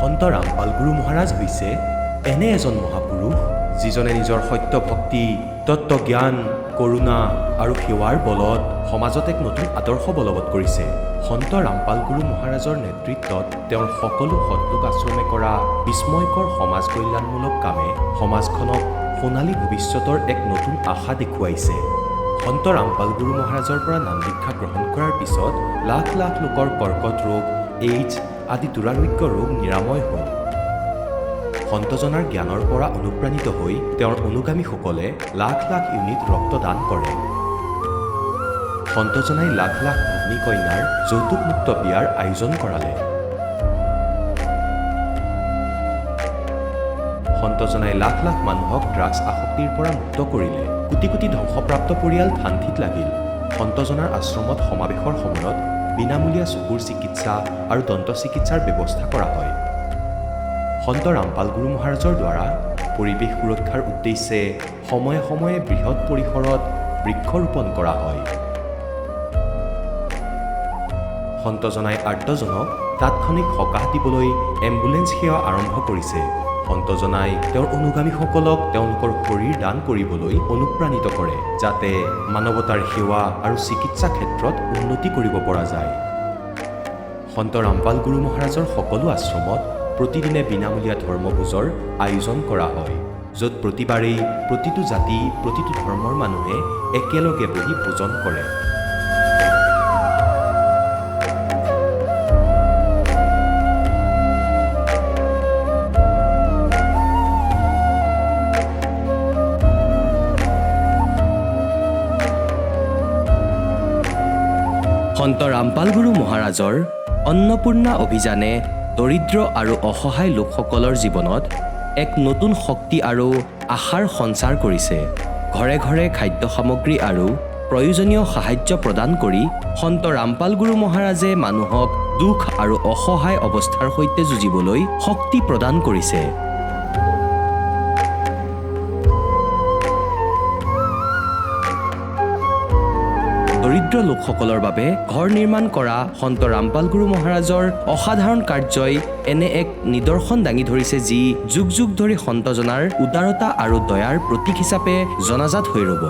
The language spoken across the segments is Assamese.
সন্ত ৰামপাল গুৰু মহাৰাজ হৈছে এনে এজন মহাপুৰুষ যিজনে নিজৰ সত্য ভক্তি, তত্ত্বজ্ঞান, কৰোণা আৰু সেৱাৰ বলত সমাজত এক নতুন আদৰ্শ বলবৎ কৰিছে। সন্ত ৰামপাল গুৰু মহাৰাজৰ নেতৃত্বত তেওঁৰ সকলো সৎলোক আশ্ৰমে কৰা বিস্ময়কৰ সমাজ কল্যাণমূলক কামে সমাজখনক সোণালী ভৱিষ্যতৰ এক নতুন আশা দেখুৱাইছে। সন্ত ৰামপাল গুৰু মহাৰাজৰ পৰা নাম দীক্ষা গ্ৰহণ কৰাৰ পিছত লাখ লাখ লোকৰ কৰ্কট ৰোগ, এইডছ আদি দুৰাৰোগ্য ৰোগ নিৰাময় হ'ল। সন্তজনাৰ জ্ঞানৰ পৰা অনুপ্ৰাণিত হৈ তেওঁৰ অনুগামীসকলে লাখ লাখ ইউনিট ৰক্তদান কৰে। সন্তজনাই লাখ লাখ ভগ্নী কন্যাৰ যৌতুকমুক্ত বিয়াৰ আয়োজন কৰালে। সন্তজনাই লাখ লাখ মানুহক ড্ৰাগছ আসক্তিৰ পৰা মুক্ত কৰিলে। কোটি কোটি ধ্বংসপ্ৰাপ্ত পৰিয়াল শান্তিত লাগিল। সন্তজনাৰ আশ্ৰমত সমাৱেশৰ সময়ত বিনামূলীয়া চকুৰ চিকিৎসা আৰু দন্ত চিকিৎসাৰ ব্যৱস্থা কৰা হয়। সন্ত ৰামপাল গুৰু মহাৰাজৰ দ্বাৰা পৰিৱেশ সুৰক্ষাৰ উদ্দেশ্যে সময়ে সময়ে বৃহৎ পৰিসৰত বৃক্ষৰোপণ কৰা হয়। সন্তজনাই আৰ্তজনক তাৎক্ষণিক সকাহ দিবলৈ এম্বুলেন্স সেৱা আৰম্ভ কৰিছে। সন্তজনাই তেওঁৰ অনুগামীসকলক তেওঁলোকৰ শৰীৰ দান কৰিবলৈ অনুপ্ৰাণিত কৰে, যাতে মানৱতাৰ সেৱা আৰু চিকিৎসা ক্ষেত্ৰত উন্নতি কৰিব পৰা যায়। সন্ত ৰামপাল গুৰু মহাৰাজৰ সকলো আশ্ৰমত প্ৰতিদিনে বিনামূলীয়া ধৰ্মভোজৰ আয়োজন কৰা হয়, য'ত প্ৰতিবাৰেই প্ৰতিটো জাতি, প্ৰতিটো ধৰ্মৰ মানুহে একেলগে বহি ভোজন কৰে। সন্ত ৰামপাল গুৰু মহাৰাজৰ অন্নপূৰ্ণা অভিযানে দৰিদ্ৰ আৰু অসহায় লোকসকলৰ জীৱনত এক নতুন শক্তি আৰু আশাৰ সঞ্চাৰ কৰিছে। ঘৰে ঘৰে খাদ্য সামগ্ৰী আৰু প্ৰয়োজনীয় সাহায্য প্ৰদান কৰি সন্ত ৰামপাল গুৰু মহাৰাজে মানুহক দুখ আৰু অসহায় অৱস্থাৰ সৈতে যুঁজিবলৈ শক্তি প্ৰদান কৰিছে। দৰিদ্ৰ লোকসকলৰ বাবে ঘৰ নিৰ্মাণ কৰা সন্ত ৰামপাল গুৰু মহাৰাজৰ অসাধাৰণ কাৰ্যই এনে এক নিদৰ্শন দাঙি ধৰিছে, যি যুগ যুগ ধৰি সন্তজনাৰ উদাৰতা আৰু দয়াৰ প্ৰতীক হিচাপে জনাজাত হৈ ৰ'ব।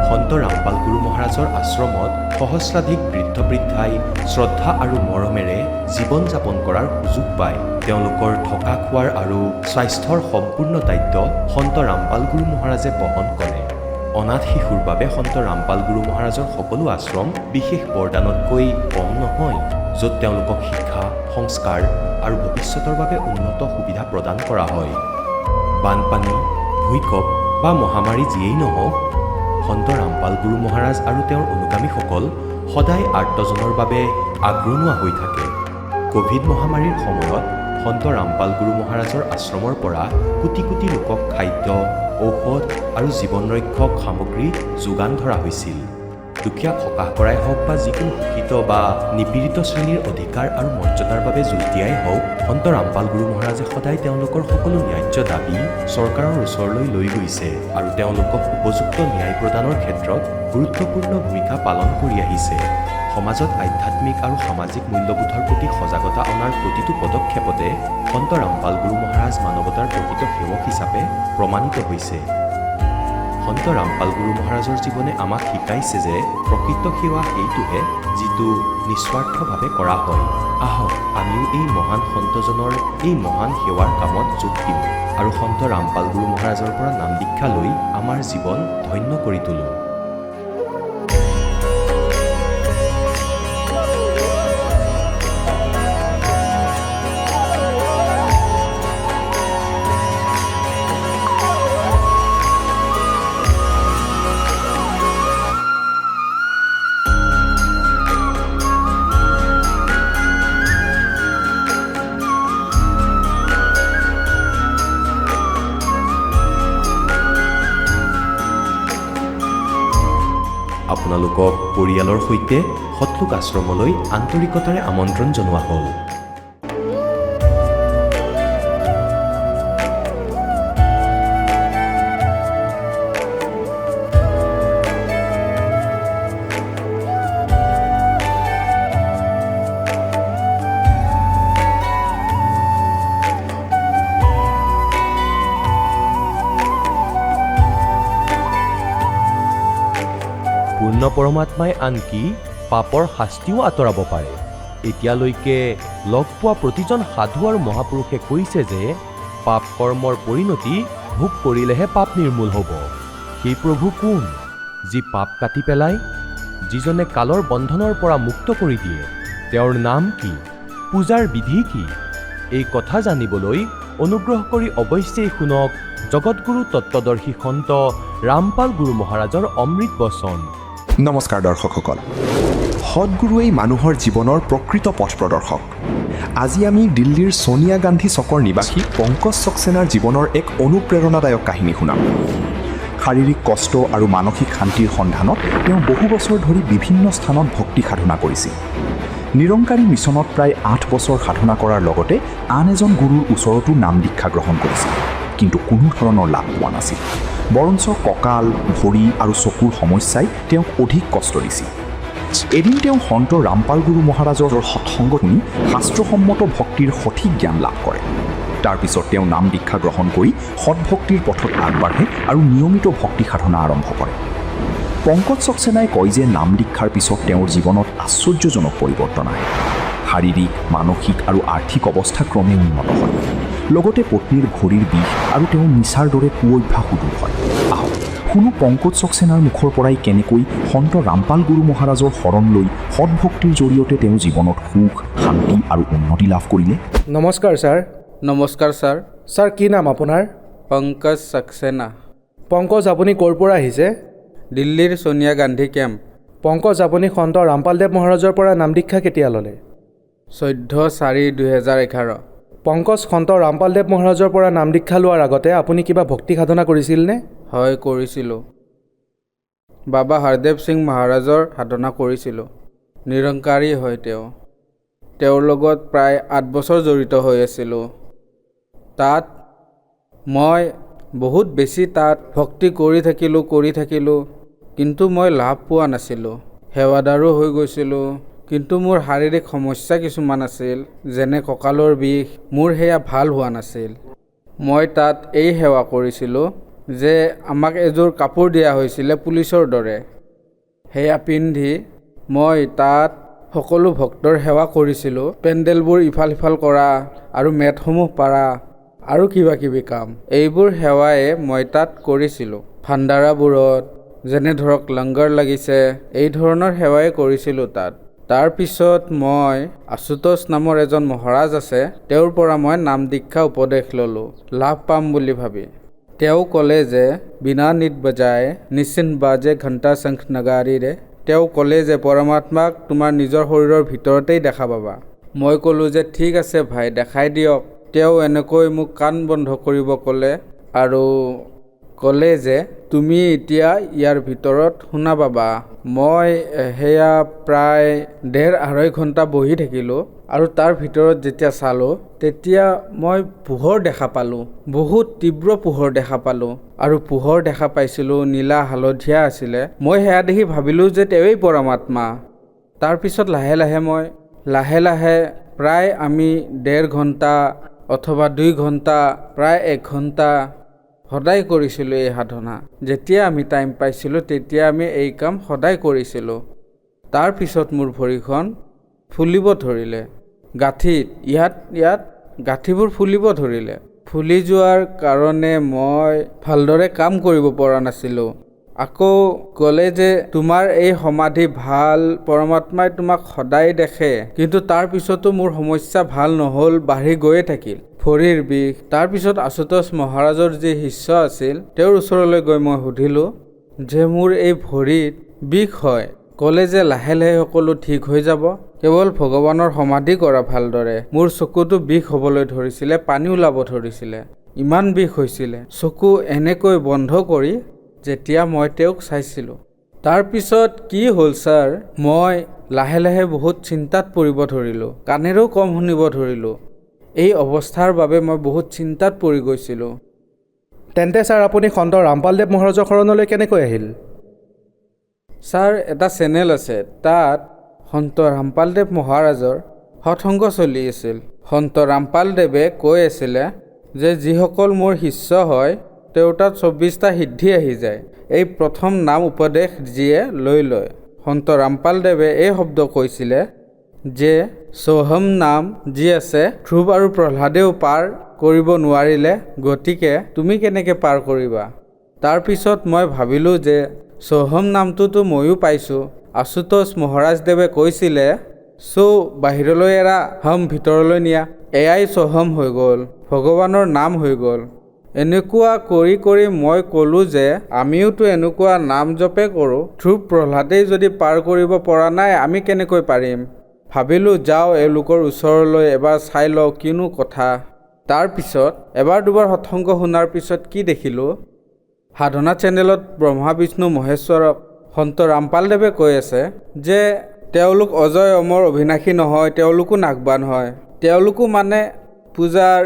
সন্ত ৰামপাল গুৰু মহাৰাজৰ আশ্ৰমত সহস্ৰাধিক বৃদ্ধ বৃদ্ধাই শ্ৰদ্ধা আৰু মৰমেৰে জীৱন যাপন কৰাৰ সুযোগ পায়। তেওঁলোকৰ থকা খোৱাৰ আৰু স্বাস্থ্যৰ সম্পূৰ্ণ দায়িত্ব সন্ত ৰামপাল গুৰু মহাৰাজে বহন কৰে। অনাথ শিশুৰ বাবে সন্ত ৰামপাল গুৰু মহাৰাজৰ সকলো আশ্ৰম বিশেষ বৰদানতকৈ কম নহয়, য'ত তেওঁলোকক শিক্ষা, সংস্কাৰ আৰু ভৱিষ্যতৰ বাবে উন্নত সুবিধা প্ৰদান কৰা হয়। বানপানী, ভূঁইকঁপ বা মহামাৰী যিয়েই নহওক, সন্ত ৰামপাল গুৰু মহাৰাজ আৰু তেওঁৰ অনুগামীসকল সদায় আৰ্তজনৰ বাবে আগৰণুৱা হৈ থাকে। ক'ভিড মহামাৰীৰ সময়ত সন্ত ৰামপাল গুৰু মহাৰাজৰ আশ্ৰমৰ পৰা কোটি কোটি লোকক খাদ্য, ঔষধ আৰু জীৱন ৰক্ষক সামগ্ৰী যোগান ধৰা হৈছিল। দুখীয়াক সকাহ কৰাই হওক বা যিকোনো শোষিত বা নিপীড়িত শ্ৰেণীৰ অধিকাৰ আৰু মৰ্যাদাৰ বাবে যুঁজ দিয়াই হওক, সন্ত ৰামপাল গুৰু মহাৰাজে সদায় তেওঁলোকৰ সকলো ন্যায্য দাবী চৰকাৰৰ ওচৰলৈ লৈ গৈছে আৰু তেওঁলোকক উপযুক্ত ন্যায় প্ৰদানৰ ক্ষেত্ৰত গুৰুত্বপূৰ্ণ ভূমিকা পালন কৰি আহিছে। সমাজত আধ্যাত্মিক আৰু সামাজিক মূল্যবোধৰ প্ৰতি সজাগতা অনাৰ প্ৰতিটো পদক্ষেপতে সন্ত ৰামপাল গুৰু মহাৰাজ মানৱতাৰ প্ৰকৃত সেৱক হিচাপে প্ৰমাণিত হৈছে। সন্ত ৰামপাল গুৰু মহাৰাজৰ জীৱনে আমাক শিকাইছে যে প্ৰকৃত সেৱা সেইটোহে যিটো নিস্বাৰ্থভাৱে কৰা হয়। আহক আমিও এই মহান সন্তজনৰ এই মহান সেৱাৰ কামত যোগ দিওঁ আৰু সন্ত ৰামপাল গুৰু মহাৰাজৰ পৰা নাম দীক্ষা লৈ আমাৰ জীৱন ধন্য কৰি তোলোঁ। আপোনালোকক পৰিয়ালৰ সৈতে সৎলোক আশ্ৰমলৈ আন্তৰিকতাৰে আমন্ত্ৰণ জনোৱা হ'ল। পূৰ্ণ পৰমাত্মাই আনকি পাপৰ শাস্তিও আঁতৰাব পাৰে। এতিয়ালৈকে লগ পোৱা প্ৰতিজন সাধু আৰু মহাপুৰুষে কৈছে যে পাপ কৰ্মৰ পৰিণতি ভোগ কৰিলেহে পাপ নিৰ্মূল হ'ব। সেই প্ৰভু কোন, যি পাপ কাটি পেলায়, যিজনে কালৰ বন্ধনৰ পৰা মুক্ত কৰি দিয়ে? তেওঁৰ নাম কি? পূজাৰ বিধি কি? এই কথা জানিবলৈ অনুগ্ৰহ কৰি অৱশ্যেই শুনক জগতগুৰু তত্ত্বদৰ্শী সন্ত ৰামপাল গুৰু মহাৰাজৰ অমৃত বচন। নমস্কাৰ দৰ্শকসকল, সৎগুৰুৱেই মানুহৰ জীৱনৰ প্ৰকৃত পথ প্ৰদৰ্শক। আজি আমি দিল্লীৰ ছোনিয়া গান্ধী চকৰ নিবাসী পংকজ সক্সেনাৰ জীৱনৰ এক অনুপ্ৰেৰণাদায়ক কাহিনী শুনাম। শাৰীৰিক কষ্ট আৰু মানসিক শান্তিৰ সন্ধানত তেওঁ বহু বছৰ ধৰি বিভিন্ন স্থানত ভক্তি সাধনা কৰিছিল। নিৰংকাৰী মিছনত প্ৰায় 8 বছৰ সাধনা কৰাৰ লগতে আন এজন গুৰুৰ ওচৰতো নাম দীক্ষা গ্ৰহণ কৰিছিল, কিন্তু কোনো ধৰণৰ লাভ পোৱা নাছিল। বৰঞ্চ কঁকাল, ভৰি আৰু চকুৰ সমস্যাই তেওঁক অধিক কষ্ট দিছিল। এদিন তেওঁ সন্ত ৰামপাল গুৰু মহাৰাজৰ সৎসংগ শুনি শাস্ত্ৰসন্মত ভক্তিৰ সঠিক জ্ঞান লাভ কৰে। তাৰ পিছত তেওঁ নাম দীক্ষা গ্ৰহণ কৰি সৎভক্তিৰ পথত আগবাঢ়ে আৰু নিয়মিত ভক্তি সাধনা আৰম্ভ কৰে। পংকজ সক্সেনাই কয় যে নাম দীক্ষাৰ পিছত তেওঁৰ জীৱনত আশ্চৰ্যজনক পৰিৱৰ্তন আহে। শাৰীৰিক, মানসিক আৰু আৰ্থিক অৱস্থা ক্ৰমে উন্নত হয়। লগতে পত্নীৰ ভৰিৰ বিষ আৰু তেওঁৰ নিচাৰ দৰে কুঅভ্যাসো দূৰ হয়। আহক শুনো পংকজ সক্সেনাৰ মুখৰ পৰাই কেনেকৈ সন্ত ৰামপাল গুৰু মহাৰাজৰ শৰণ লৈ সৎভক্তিৰ জৰিয়তে তেওঁ জীৱনত সুখ, শান্তি আৰু উন্নতি লাভ কৰিলে। নমস্কাৰ ছাৰ। নমস্কাৰ ছাৰ। ছাৰ, কি নাম আপোনাৰ? পংকজ সক্সেনা। পংকজ, আপুনি ক'ৰ পৰা আহিছে? দিল্লীৰ ছোনিয়া গান্ধী কেম্প। পংকজ, আপুনি সন্ত ৰামপালদেৱ মহাৰাজৰ পৰা নাম দীক্ষা কেতিয়া ল'লে? 14/4/2011। পংকজ, সন্ত ৰামপালদেৱ মহাৰাজৰ পৰা নাম দীক্ষা লোৱাৰ আগতে আপুনি কিবা ভক্তি সাধনা কৰিছিলনে? হয়, কৰিছিলোঁ। বাবা হৰদেৱ সিং মহাৰাজৰ সাধনা কৰিছিলোঁ। নিৰংকাৰী হয় তেওঁ। তেওঁৰ লগত প্ৰায় 8 বছৰ জড়িত হৈ আছিলোঁ। তাত মই বহুত বেছি ভক্তি কৰি থাকিলোঁ, কিন্তু মই লাভ পোৱা নাছিলোঁ। সেৱাদাৰো হৈ গৈছিলোঁ, কিন্তু মোৰ শাৰীৰিক সমস্যা কিছুমান আছিল, যেনে কঁকালৰ বিষ, মোৰ সেয়া ভাল হোৱা নাছিল। মই তাত এই সেৱা কৰিছিলোঁ যে আমাক এযোৰ কাপোৰ দিয়া হৈছিলে পুলিচৰ দৰে। সেয়া পিন্ধি মই তাত সকলো ভক্তৰ সেৱা কৰিছিলোঁ। পেণ্ডেলবোৰ ইফাল সিফাল কৰা আৰু মেটসমূহ পাৰা আৰু কিবা কিবি কাম, এইবোৰ সেৱাই মই তাত কৰিছিলোঁ। ভাণ্ডাৰাবোৰত যেনে ধৰক লংগৰ লাগিছে, এই ধৰণৰ সেৱাই কৰিছিলোঁ তাত। তাৰপিছত মই আশুতোষ নামৰ এজন মহাৰাজ আছে, তেওঁৰ পৰা মই নাম দীক্ষা উপদেশ ল'লোঁ, লাভ পাম বুলি ভাবি। তেওঁ ক'লে যে বিনা নিত বজায় নিশ্চিন্ত বাজে ঘণ্টা শংখ নগাৰীৰে। তেওঁ ক'লে যে পৰমাত্মাক তোমাৰ নিজৰ শৰীৰৰ ভিতৰতেই দেখা পাবা। মই ক'লোঁ যে ঠিক আছে ভাই, দেখাই দিয়ক। তেওঁ এনেকৈ মোক কাণ বন্ধ কৰিব ক'লে আৰু ক'লে যে তুমি এতিয়া ইয়াৰ ভিতৰত শুনা পাবা। মই সেয়া প্ৰায় 1.5-2.5 ঘণ্টা বহি থাকিলোঁ আৰু তাৰ ভিতৰত যেতিয়া চালোঁ, তেতিয়া মই পোহৰ দেখা পালোঁ, বহুত তীব্ৰ পোহৰ দেখা পালোঁ। আৰু পোহৰ দেখা পাইছিলোঁ নীলা হালধীয়া আছিলে। মই সেয়া দেখি ভাবিলোঁ যে তেওঁৱেই পৰমাত্মা। তাৰপিছত লাহে লাহে প্ৰায় আমি 1.5 ঘণ্টা অথবা 2 ঘণ্টা, প্ৰায় 1 ঘণ্টা সদায় কৰিছিলোঁ এই সাধনা। যেতিয়া আমি টাইম পাইছিলোঁ তেতিয়া আমি এই কাম সদায় কৰিছিলোঁ। তাৰপিছত মোৰ ভৰিখন ফুলিব ধৰিলে, গাঁঠিত ইয়াত গাঁঠিবোৰ ফুলিব ধৰিলে। ফুলি যোৱাৰ কাৰণে মই ভালদৰে কাম কৰিব পৰা নাছিলোঁ। আকৌ ক'লে যে তোমাৰ এই সমাধি ভাল, পৰমাত্মাই তোমাক সদায় দেখে। কিন্তু তাৰপিছতো মোৰ সমস্যা ভাল নহ'ল, বাঢ়ি গৈয়ে থাকিল। ভৰিৰ বিষ। তাৰপিছত আশুতোষ মহাৰাজৰ যি শিষ্য আছিল, তেওঁৰ ওচৰলৈ গৈ মই সুধিলোঁ যে মোৰ এই ভৰিত বিষ হয়। ক'লে যে লাহে লাহে সকলো ঠিক হৈ যাব, কেৱল ভগৱানৰ সমাধি কৰা ভালদৰে। মোৰ চকুতো বিষ হ'বলৈ ধৰিছিলে, পানী ওলাব ধৰিছিলে, ইমান বিষ হৈছিলে। চকু এনেকৈ বন্ধ কৰি যেতিয়া মই তেওঁক চাইছিলোঁ, তাৰপিছত কি হ'ল ছাৰ, মই লাহে লাহে বহুত চিন্তাত পৰিব ধৰিলোঁ, কাণেৰেও কম শুনিব ধৰিলোঁ। এই অৱস্থাৰ বাবে মই বহুত চিন্তাত পৰি গৈছিলোঁ। তেন্তে ছাৰ, আপুনি সন্ত ৰামপালদেৱ মহাৰাজৰ শৰণলৈ কেনেকৈ আহিল? ছাৰ, এটা চেনেল আছে, তাত সন্ত ৰামপালদেৱ মহাৰাজৰ সৎসংগ চলি আছিল। সন্ত ৰামপালদেৱে কৈ আছিলে যে যিসকল মোৰ শিষ্য হয় তেওঁৰ তাত 24টা সিদ্ধি আহি যায়। এই প্ৰথম নাম উপদেশ যিয়ে লৈ লয়। সন্ত ৰামপালদেৱে এই শব্দ কৈছিলে যে সোহম নাম যি আছে ধ্ৰুৱ আৰু প্ৰহ্লাদেও পাৰ কৰিব নোৱাৰিলে, গতিকে তুমি কেনেকৈ পাৰ কৰিবা? তাৰপিছত মই ভাবিলোঁ যে সোহম নামটোতো ময়ো পাইছোঁ। আশুতোষ মহাৰাজদেৱে কৈছিলে বাহিৰলৈ এৰা, হম ভিতৰলৈ নিয়া। এয়াই সোহম হৈ গ'ল, ভগৱানৰ নাম হৈ গ'ল। এনেকুৱা কৰি কৰি মই ক'লোঁ যে আমিওতো এনেকুৱা নাম জপে কৰোঁ। ধ্ৰুৱ প্ৰহ্লাদেই যদি পাৰ কৰিব পৰা নাই, আমি কেনেকৈ পাৰিম? ভাবিলোঁ যাওঁ এওঁলোকৰ ওচৰলৈ এবাৰ চাই লওঁ কিনো কথা। তাৰপিছত এবাৰ দুবাৰ সৎসংগ শুনাৰ পিছত কি দেখিলোঁ, সাধনা চেনেলত ব্ৰহ্মা বিষ্ণু মহেশ্বৰক সন্ত ৰামপালদেৱে কৈ আছে যে তেওঁলোক অজয় অমৰ অবিনাশী নহয়, তেওঁলোকো নাগবান হয়, তেওঁলোকো মানে পূজাৰ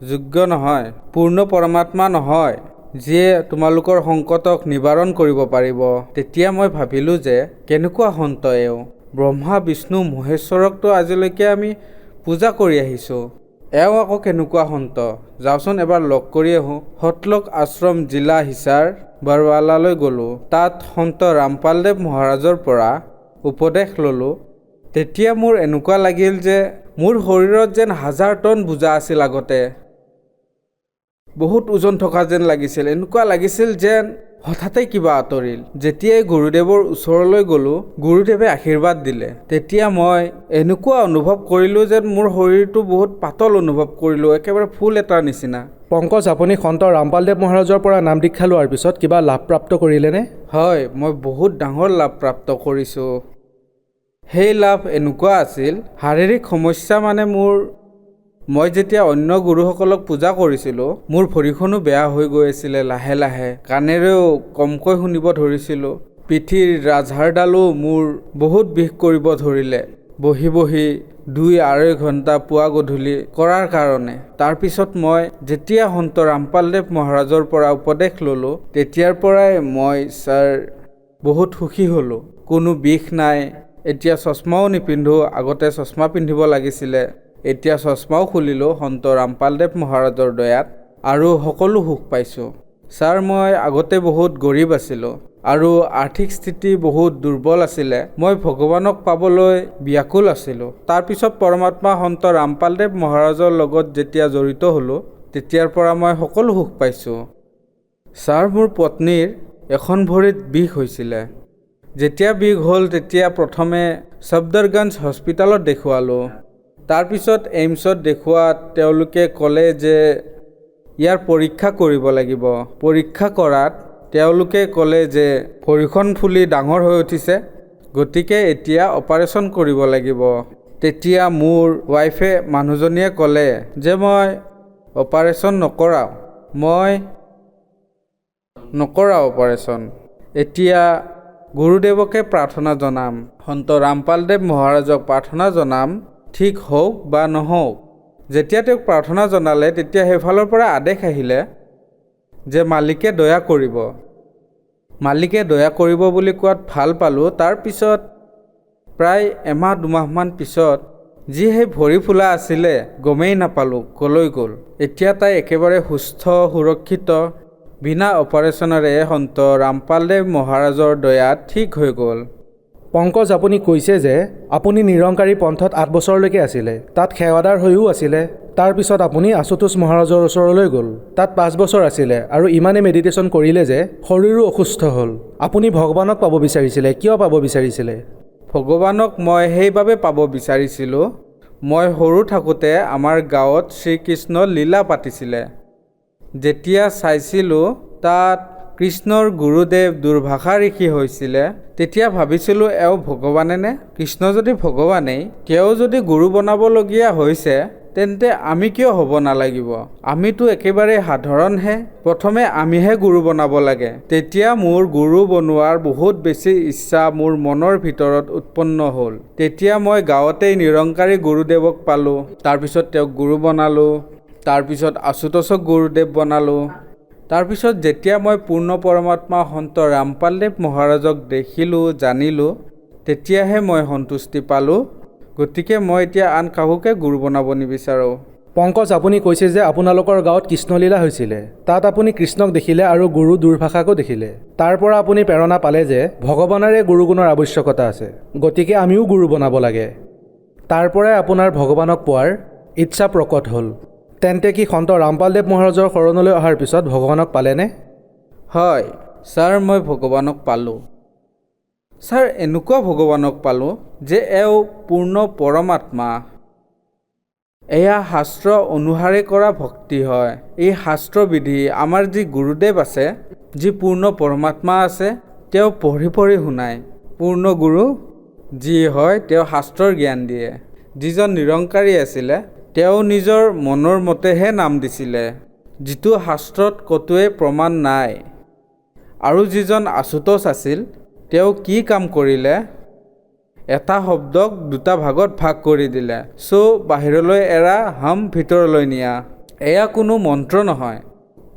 যোগ্য নহয়, পূৰ্ণ পৰমাত্মা নহয়, যিয়ে তোমালোকৰ সংকটক নিবাৰণ কৰিব পাৰিব। তেতিয়া মই ভাবিলোঁ যে কেনেকুৱা সন্ত এওঁ। ব্ৰহ্মা বিষ্ণু মহেশ্বৰকতো আজিলৈকে আমি পূজা কৰি আহিছোঁ, এওঁ আকৌ কেনেকুৱা সন্ত। যাওঁচোন এবাৰ লগ কৰি আহোঁ। সতলোক আশ্ৰম জিলা হিছাৰ বৰৱালালৈ গ'লোঁ। তাত সন্ত ৰামপালদেৱ মহাৰাজৰ পৰা উপদেশ ল'লোঁ। তেতিয়া মোৰ এনেকুৱা লাগিল যে মোৰ শৰীৰত যেন 1000 টন বোজা আছিল আগতে। বহুত ওজন থকা যেন লাগিছিল। এনেকুৱা লাগিছিল যেন হঠাতে কিবা আঁতৰিল। যেতিয়াই গুৰুদেৱৰ ওচৰলৈ গ'লোঁ, গুৰুদেৱে আশীৰ্বাদ দিলে। তেতিয়া মই এনেকুৱা অনুভৱ কৰিলোঁ যেন মোৰ শৰীৰটো বহুত পাতল অনুভৱ কৰিলোঁ, একেবাৰে ফুল এটাৰ নিচিনা। পংকজ, আপুনি সন্ত ৰামপালদেৱ মহাৰাজৰ পৰা নাম দীক্ষা লোৱাৰ পিছত কিবা লাভ প্ৰাপ্ত কৰিলেনে? হয়, মই বহুত ডাঙৰ লাভ প্ৰাপ্ত কৰিছোঁ। সেই লাভ এনেকুৱা আছিল, শাৰীৰিক সমস্যা মানে মই যেতিয়া অন্য গুৰুসকলক পূজা কৰিছিলোঁ, মোৰ ভৰিখনো বেয়া হৈ গৈ আছিলে লাহে লাহে। কাণেৰেও কমকৈ শুনিব ধৰিছিলোঁ। পিঠিৰ ৰাজহাড়ডালো মোৰ বহুত বিষ কৰিব ধৰিলে, বহি বহি 2-2.5 ঘণ্টা পুৱা গধূলি কৰাৰ কাৰণে। তাৰপিছত মই যেতিয়া সন্ত ৰামপালদেৱ মহাৰাজৰ পৰা উপদেশ ল'লোঁ, তেতিয়াৰ পৰাই মই বহুত সুখী হ'লোঁ। কোনো বিষ নাই। এতিয়া চশমাও নিপিন্ধোঁ, আগতে চশমা পিন্ধিব লাগিছিলে। এতিয়া চশমাও খুলিলোঁ সন্ত ৰামপালদেৱ মহাৰাজৰ দয়াত, আৰু সকলো সুখ পাইছোঁ। মই আগতে বহুত গৰীব আছিলোঁ আৰু আৰ্থিক স্থিতি বহুত দুৰ্বল আছিলে। মই ভগৱানক পাবলৈ ব্যাকুল আছিলোঁ। তাৰপিছত পৰমাত্মা সন্ত ৰামপালদেৱ মহাৰাজৰ লগত যেতিয়া জড়িত হ'লোঁ, তেতিয়াৰ পৰা মই সকলো সুখ পাইছোঁ। মোৰ পত্নীৰ এখন ভৰিত বিষ হৈছিলে। যেতিয়া বিষ হ'ল তেতিয়া প্ৰথমে ছফদৰগঞ্জ হস্পিটালত দেখুৱালোঁ। তাৰপিছত এইমছত দেখুৱাত তেওঁলোকে ক'লে যে ইয়াৰ পৰীক্ষা কৰিব লাগিব। পৰীক্ষা কৰাত তেওঁলোকে ক'লে যে ভৰিখন ফুলি ডাঙৰ হৈ উঠিছে, গতিকে এতিয়া অপাৰেশ্যন কৰিব লাগিব। তেতিয়া মোৰ ৱাইফে মানুহজনীয়ে ক'লে যে মই অপাৰেশ্যন নকৰাওঁ অপাৰেশ্যন। এতিয়া গুৰুদেৱকে প্ৰাৰ্থনা জনাম, সন্ত ৰামপালদেৱ মহাৰাজক প্ৰাৰ্থনা জনাম, ঠিক হওক বা নহওক। যেতিয়া তেওঁক প্ৰাৰ্থনা জনালে, তেতিয়া সেইফালৰ পৰা আদেশ আহিলে যে মালিকে দয়া কৰিব। মালিকে দয়া কৰিব বুলি কোৱাত ভাল পালোঁ। তাৰপিছত প্ৰায় 1-2 মাহমান পিছত যি সেই ভৰি ফুলা আছিলে, গমেই নাপালোঁ ক'লৈ গ'ল। এতিয়া তাই একেবাৰে সুস্থ, সুৰক্ষিত, বিনা অপাৰেশ্যনেৰে সন্ত ৰামপালদেৱ মহাৰাজৰ দয়াত ঠিক হৈ গ'ল। পংকজ, আপুনি কৈছে যে আপুনি নিৰংকাৰী পন্থত 8 বছৰলৈকে আছিলে, তাত সেৱাদাৰ হৈও আছিলে। তাৰপিছত আপুনি আশুতোষ মহাৰাজৰ ওচৰলৈ গ'ল, তাত 5 বছৰ আছিলে আৰু ইমানেই মেডিটেশ্যন কৰিলে যে শৰীৰো অসুস্থ হ'ল। আপুনি ভগৱানক পাব বিচাৰিছিলে, কিয় পাব বিচাৰিছিলে? ভগৱানক মই সেইবাবে পাব বিচাৰিছিলোঁ, মই সৰু থাকোঁতে আমাৰ গাঁৱত শ্ৰীকৃষ্ণ লীলা পাতিছিলে। যেতিয়া চাইছিলোঁ তাত কৃষ্ণৰ গুৰুদেৱ দুৰ্ভাষা ঋষি হৈছিলে, তেতিয়া ভাবিছিলোঁ এওঁ ভগৱানেনে? কৃষ্ণ যদি ভগৱানেই, তেওঁ যদি গুৰু বনাবলগীয়া হৈছে, তেন্তে আমি কিয় হ'ব নালাগিব? আমিতো একেবাৰে সাধাৰণহে। প্ৰথমে আমিহে গুৰু বনাব লাগে। তেতিয়া মোৰ গুৰু বনোৱাৰ বহুত বেছি ইচ্ছা মোৰ মনৰ ভিতৰত উৎপন্ন হ'ল। তেতিয়া মই গাঁৱতেই নিৰংকাৰী গুৰুদেৱক পালোঁ। তাৰপিছত তেওঁক গুৰু বনালোঁ। তাৰপিছত আশুতোষক গুৰুদেৱ বনালোঁ। তাৰপিছত যেতিয়া মই পূৰ্ণ পৰমাত্মা সন্ত ৰামপালদেৱ মহাৰাজক দেখিলোঁ, জানিলোঁ, তেতিয়াহে মই সন্তুষ্টি পালোঁ। গতিকে মই এতিয়া আন কাকোকে গুৰু বনাব নিবিচাৰোঁ। পংকজ, আপুনি কৈছে যে আপোনালোকৰ গাঁৱত কৃষ্ণলীলা হৈছিলে। তাত আপুনি কৃষ্ণক দেখিলে আৰু গুৰু দুৰ্ভাষাকো দেখিলে। তাৰ পৰা আপুনি প্ৰেৰণা পালে যে ভগৱানৰে গুৰুগুণৰ আৱশ্যকতা আছে, গতিকে আমিও গুৰু বনাব লাগে। তাৰ পৰাই আপোনাৰ ভগৱানক পোৱাৰ ইচ্ছা প্ৰকট হ'ল। তেন্তে কি সন্ত ৰামপালদেৱ মহাৰাজৰ শৰণলৈ অহাৰ পিছত ভগৱানক পালেনে? হয় ছাৰ, মই ভগৱানক পালোঁ। ছাৰ, এনেকুৱা ভগৱানক পালোঁ যে এওঁ পূৰ্ণ পৰমাত্মা। এয়া শাস্ত্ৰ অনুসাৰে কৰা ভক্তি হয়। এই শাস্ত্ৰবিধি আমাৰ যি গুৰুদেৱ আছে, যি পূৰ্ণ পৰমাত্মা আছে, তেওঁ পঢ়ি পঢ়ি শুনায়। পূৰ্ণ গুৰু যি হয় তেওঁ শাস্ত্ৰৰ জ্ঞান দিয়ে। যিজন নিৰংকাৰী আছিলে তেওঁ নিজৰ মনৰ মতেহে নাম দিছিলে, যিটো শাস্ত্ৰত ক'তোৱে প্ৰমাণ নাই। আৰু যিজন আশুতোষ আছিল তেওঁ কি কাম কৰিলে, এটা শব্দক দুটা ভাগত ভাগ কৰি দিলে। বাহিৰলৈ এৰা, ভিতৰলৈ নিয়া। এয়া কোনো মন্ত্ৰ নহয়,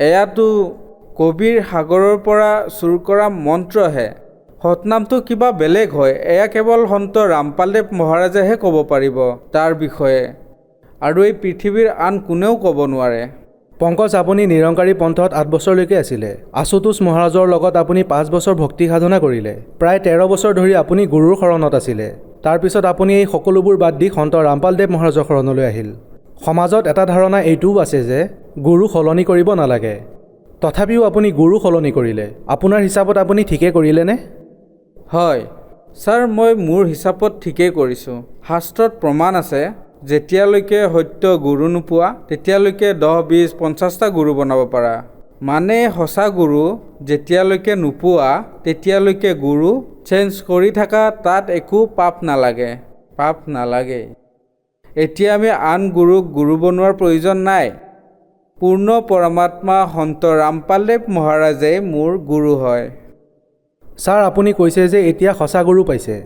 এয়াতো কবিৰ সাগৰৰ পৰা চুৰ কৰা মন্ত্ৰহে। সতনামটো কিবা বেলেগ হয়, এয়া কেৱল সন্ত ৰামপালদেৱ মহাৰাজেহে ক'ব পাৰিব তাৰ বিষয়ে, আৰু এই পৃথিৱীৰ আন কোনেও ক'ব নোৱাৰে। পংকজ, আপুনি নিৰংকাৰী পন্থত 8 বছৰলৈকে আছিলে। আশুতোষ মহাৰাজৰ লগত আপুনি 5 বছৰ ভক্তি সাধনা কৰিলে। প্ৰায় 13 বছৰ ধৰি আপুনি গুৰুৰ শৰণত আছিলে। তাৰপিছত আপুনি এই সকলোবোৰ বাদ দি সন্ত ৰামপালদেৱ মহাৰাজৰ শৰণলৈ আহিল। সমাজত এটা ধাৰণা এইটোও আছে যে গুৰু সলনি কৰিব নালাগে। তথাপিও আপুনি গুৰু সলনি কৰিলে। আপোনাৰ হিচাপত আপুনি ঠিকেই কৰিলেনে? হয় ছাৰ, মই মোৰ হিচাপত ঠিকেই কৰিছোঁ। শাস্ত্ৰত প্ৰমাণ আছে, যেতিয়ালৈকে সত্য গুৰু নোপোৱা তেতিয়ালৈকে 10, 20, 50টা গুৰু বনাব পাৰা। মানে সঁচা গুৰু যেতিয়ালৈকে নোপোৱা তেতিয়ালৈকে গুৰু চেঞ্জ কৰি থাকা, তাত একো পাপ নালাগে। এতিয়া আমি আন গুৰুক গুৰু বনোৱাৰ প্ৰয়োজন নাই। পূৰ্ণ পৰমাত্মা সন্ত ৰামপালদেৱ মহাৰাজেই মোৰ গুৰু হয়। ছাৰ, আপুনি কৈছে যে এতিয়া সঁচা গুৰু পাইছে।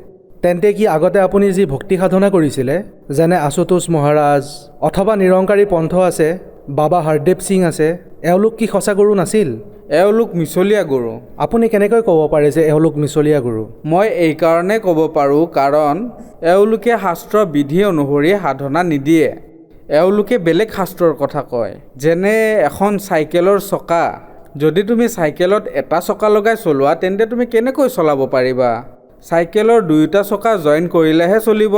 তেন্তে কি আগতে আপুনি যি ভক্তি সাধনা কৰিছিলে, যেনে আশুতোষ মহাৰাজ অথবা নিৰংকাৰী পন্থ আছে, বাবা হৰদেৱ সিং আছে, এওঁলোক কি সঁচা গুৰু নাছিল? এওঁলোক মিছলীয়া গুৰু। আপুনি কেনেকৈ ক'ব পাৰে যে এওঁলোক মিছলীয়া গুৰু? মই এইকাৰণে ক'ব পাৰোঁ, কাৰণ এওঁলোকে শাস্ত্ৰ বিধি অনুসৰি সাধনা নিদিয়ে। এওঁলোকে বেলেগ শাস্ত্ৰৰ কথা কয়। যেনে এখন চাইকেলৰ চকা, যদি তুমি চাইকেলত এটা চকা লগাই চলোৱা তেন্তে তুমি কেনেকৈ চলাব পাৰিবা? চাইকেলৰ 2টা চকা জইন কৰিলেহে চলিব।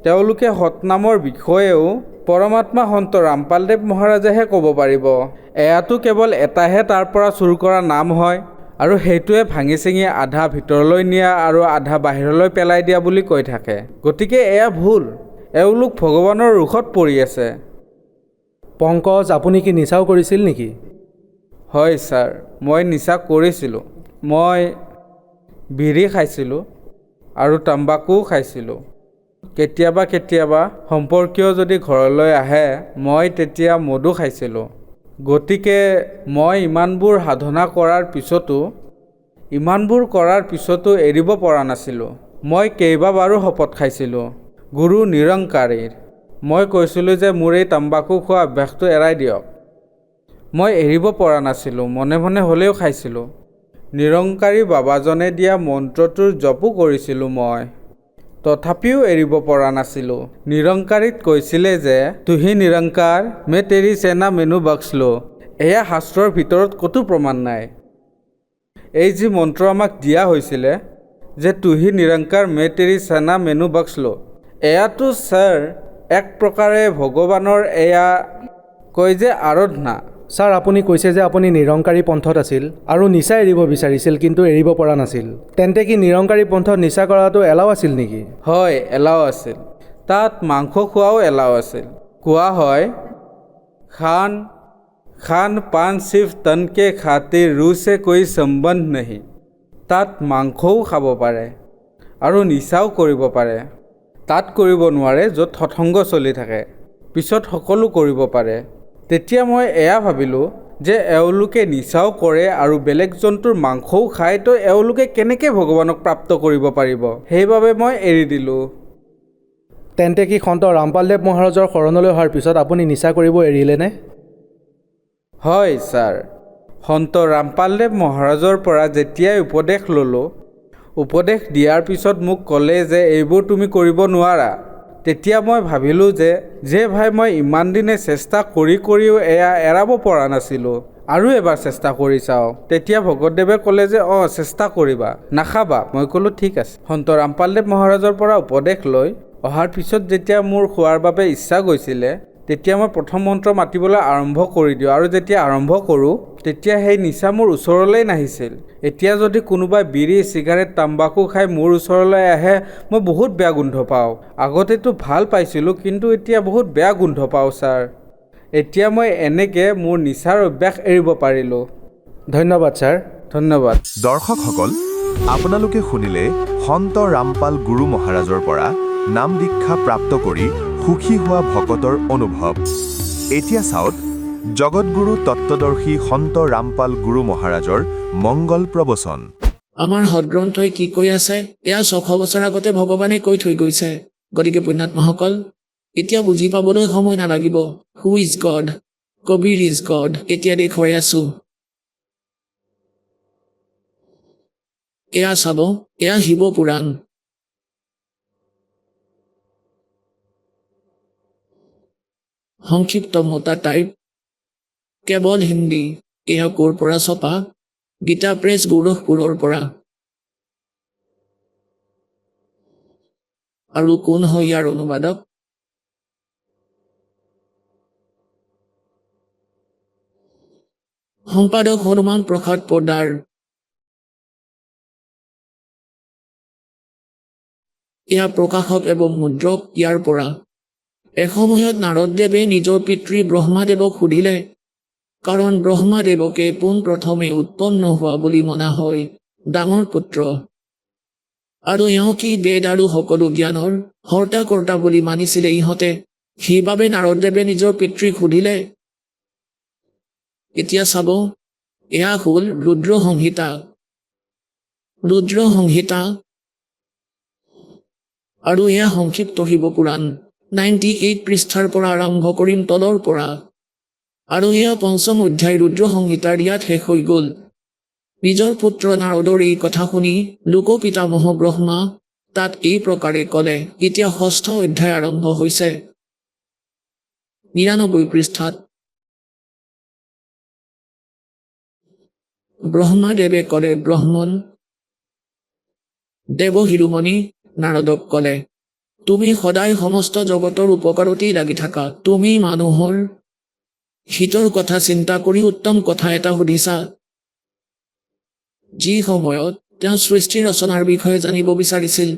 তেওঁলোকে সতনামৰ বিষয়েও পৰমাত্মা সন্ত ৰামপালদেৱ মহাৰাজেহে ক'ব পাৰিব। এয়াতো কেৱল এটাহে তাৰ পৰা চুৰ কৰা নাম হয়, আৰু সেইটোৱে ভাঙি চিঙি আধা ভিতৰলৈ নিয়া আৰু আধা বাহিৰলৈ পেলাই দিয়া বুলি কৈ থাকে। গতিকে এয়া ভুল। এওঁলোক ভগৱানৰ ৰোষত পৰি আছে। পংকজ, আপুনি কি নিচাও কৰিছিল নেকি? হয় ছাৰ, মই নিচা কৰিছিলোঁ। মই বিড়ি খাইছিলোঁ আৰু তাম্বাকুও খাইছিলোঁ। কেতিয়াবা সম্পৰ্কীয় যদি ঘৰলৈ আহে মই তেতিয়া মদো খাইছিলোঁ। গতিকে মই ইমানবোৰ সাধনা কৰাৰ পিছতো এৰিব পৰা নাছিলোঁ। মই কেইবাবাৰো শপত খাইছিলোঁ গুৰু নিৰংকাৰীৰ। মই কৈছিলোঁ যে মোৰ এই তাম্বাকু খোৱা অভ্যাসটো এৰাই দিয়ক। মই এৰিব পৰা নাছিলোঁ, মনে মনে হ'লেও খাইছিলোঁ। নিৰংকাৰী বাবাজনে দিয়া মন্ত্ৰটোৰ জপো কৰিছিলোঁ মই, তথাপিও এৰিব পৰা নাছিলোঁ। নিৰংকাৰীত কৈছিলে যে তুহি নিৰংকাৰ মে তেৰি সেনা মেনু বক্স লো। এয়া শাস্ত্ৰৰ ভিতৰত ক'তো প্ৰমাণ নাই। এই যি মন্ত্ৰ আমাক দিয়া হৈছিলে যে তুহি নিৰংকাৰ মে তেৰি সেনা মেনু বক্স লো, এয়াতো ছাৰ এক প্ৰকাৰে ভগৱানৰ এয়া কয় যে আৰাধনা। ছাৰ, আপুনি কৈছে যে আপুনি নিৰংকাৰী পন্থত আছিল আৰু নিচা এৰিব বিচাৰিছিল কিন্তু এৰিব পৰা নাছিল। তেন্তে কি নিৰংকাৰী পন্থত নিচা কৰাটো এলাও আছিল নেকি? হয়, এলাও আছিল। তাত মাংস খোৱাও এলাও আছিল। কোৱা হয়, খান পান সিফ তন কে খাতিৰ ৰুহ সে কোই সম্বন্ধ নেহি। তাত মাংসও খাব পাৰে আৰু নিচাও কৰিব পাৰে। তাত কৰিব নোৱাৰে য'ত সৎসংগ চলি থাকে, পিছত সকলো কৰিব পাৰে। তেতিয়া মই এয়া ভাবিলোঁ যে এওঁলোকে নিচাও কৰে আৰু বেলেগ জন্তুৰ মাংসও খায়, তো এওঁলোকে কেনেকৈ ভগৱানক প্ৰাপ্ত কৰিব পাৰিব? সেইবাবে মই এৰি দিলোঁ। তেন্তে কি সন্ত ৰামপালদেৱ মহাৰাজৰ শৰণলৈ অহাৰ পিছত আপুনি নিচা কৰিব এৰিলেনে? হয় ছাৰ, সন্ত ৰামপালদেৱ মহাৰাজৰ পৰা যেতিয়াই উপদেশ ল'লোঁ, উপদেশ দিয়াৰ পিছত মোক ক'লে যে এইবোৰ তুমি কৰিব নোৱাৰা, তেতিয়া মই ভাবিলোঁ যে ভাই মই ইমান দিনে চেষ্টা কৰিও এয়া এৰাব পৰা নাছিলোঁ, আৰু এবাৰ চেষ্টা কৰি চাওঁ। তেতিয়া ভগতদেৱে ক'লে যে চেষ্টা কৰিবা, নাখাবা। মই ক'লোঁ ঠিক আছে। সন্ত ৰামপালদেৱ মহাৰাজৰ পৰা উপদেশ লৈ অহাৰ পিছত যেতিয়া মোৰ খোৱাৰ বাবে ইচ্ছা গৈছিলে, তেতিয়া মই প্ৰথম মন্ত্ৰ মাতিবলৈ আৰম্ভ কৰি দিওঁ, আৰু যেতিয়া আৰম্ভ কৰোঁ তেতিয়া সেই নিচা মোৰ ওচৰলৈ নাহিছিল। এতিয়া যদি কোনোবাই বিড়ি, চিগাৰেট, তাম্বাকু খাই মোৰ ওচৰলৈ আহে, মই বহুত বেয়া গোন্ধ পাওঁ। আগতেতো ভাল পাইছিলোঁ, কিন্তু এতিয়া বহুত বেয়া গোন্ধ পাওঁ ছাৰ। এতিয়া মই এনেকৈ মোৰ নিচাৰ অভ্যাস এৰিব পাৰিলোঁ। ধন্যবাদ ছাৰ। ধন্যবাদ। দৰ্শকসকল, আপোনালোকে শুনিলে সন্ত ৰামপাল গুৰু মহাৰাজৰ পৰা নাম দীক্ষা প্ৰাপ্ত কৰি সুখী হোৱা ভকতৰ অনুভৱ। এতিয়া চাওক জগতগুৰু তত্ত্বদৰ্শী সন্ত ৰামপাল গুৰু মহাৰাজৰ মংগল প্ৰবচন। আমাৰ সদগ্ৰন্থই কি কৈ আছে এয়া 600 বছৰ আগতে ভগৱানে কৈ থৈ গৈছে। গতিকে পুণ্যাত্মাসকল, এতিয়া বুজি পাবলৈ সময় নালাগিব। হু ইজ গড, কবিৰ ইজ গড এতিয়া দেখুৱাই আছো। এয়া চাব, এয়া শিৱ পুৰাণ। সংক্ষিপ্ত মোটা টাইপ, কেৱল হিন্দী। এয়া ক'ৰ পৰা ছপা? গীতা প্ৰেছ, গোৰখপুৰৰ পৰা। আৰু কোন হয় ইয়াৰ অনুবাদক? সম্পাদক হনুমান প্ৰসাদ পোদ্দাৰ। এয়া প্ৰকাশক এবং মুদ্ৰক ইয়াৰ পৰা। এসময়ত নাৰদদেৱে নিজৰ পিতৃ ব্ৰহ্মাদেৱক সুধিলে, কাৰণ ব্ৰহ্মাদেৱকে পোনপ্ৰথমে উৎপন্ন হোৱা বুলি মনা হয়, ডাঙৰ পুত্ৰ। আৰু এওঁকি বেদ আৰু সকলো জ্ঞানৰ হৰ্তা-কৰ্তা বুলি মানিছিলে ইহঁতে। সেইবাবে নাৰদদেৱে নিজৰ পিতৃক সুধিলে। এতিয়া চাব, এয়া হ'ল ৰুদ্ৰ সংহিতা। ৰুদ্ৰ সংহিতা আৰু এয়া সংক্ষিপ্ত শিৱ পুৰাণ। 98 পৃষ্ঠাৰ পৰা আৰম্ভ কৰিম তলৰ পৰা। আৰু এয়া 5ম অধ্যায় ৰুদ্ৰ সংহিতাৰ ইয়াত শেষ হৈ গ'ল। নিজৰ পুত্ৰ নাৰদৰ এই কথা শুনি লোকপিতামহ ব্ৰহ্মা তাত এই প্ৰকাৰে ক'লে। এতিয়া 6ষ্ঠ অধ্যায় আৰম্ভ হৈছে। 99 পৃষ্ঠাত ব্ৰহ্মাদেৱে ক'লে, ব্ৰহ্মণ দেৱ শিৰোমণি নাৰদক ক'লে, তুমি সদায় সমস্ত জগতৰ উপকাৰতেই লাগি থাকা। তুমি মানুহৰ হিতৰ কথা চিন্তা কৰি উত্তম কথা এটা সুধিছা। যি সময়ত তেওঁ সৃষ্টি ৰচনাৰ বিষয়ে জানিব বিচাৰিছিল,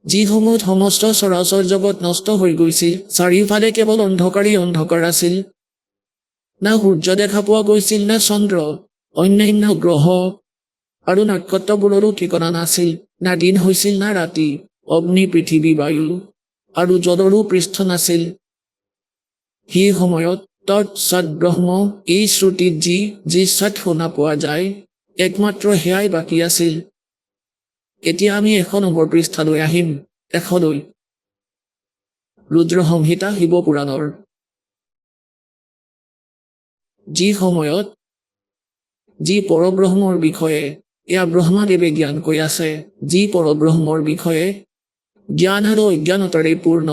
যি সময়ত সমস্ত চৰাচৰ জগত নষ্ট হৈ গৈছিল, চাৰিওফালে কেৱল অন্ধকাৰেই অন্ধকাৰ আছিল, না সূৰ্য দেখা পোৱা গৈছিল, না চন্দ্ৰ, অন্যান্য গ্ৰহ আৰু নক্ষত্ৰবোৰৰো ঠিকনা নাছিল, না দিন হৈছিল না ৰাতি, অগ্নি, পৃথিৱী, বায়ু আৰু জলৰো পৃষ্ঠ নাছিল। সেই সময়ত তৎ সৎ ব্ৰহ্ম, এই শ্ৰুতিত যি সৎ শুনা পোৱা যায়, একমাত্ৰ সেয়াই বাকী আছিল। এতিয়া আমি 1 নম্বৰ পৃষ্ঠালৈ আহিম। 100লৈ ৰুদ্ৰ সংহিতা শিৱ পুৰাণৰ। যি সময়ত যি পৰব্ৰহ্মৰ বিষয়ে এয়া ব্ৰহ্মাদেৱে জ্ঞান কৈ আছে, যি পৰব্ৰহ্মৰ বিষয়ে জ্ঞান আৰু অজ্ঞানতাৰে পূৰ্ণ,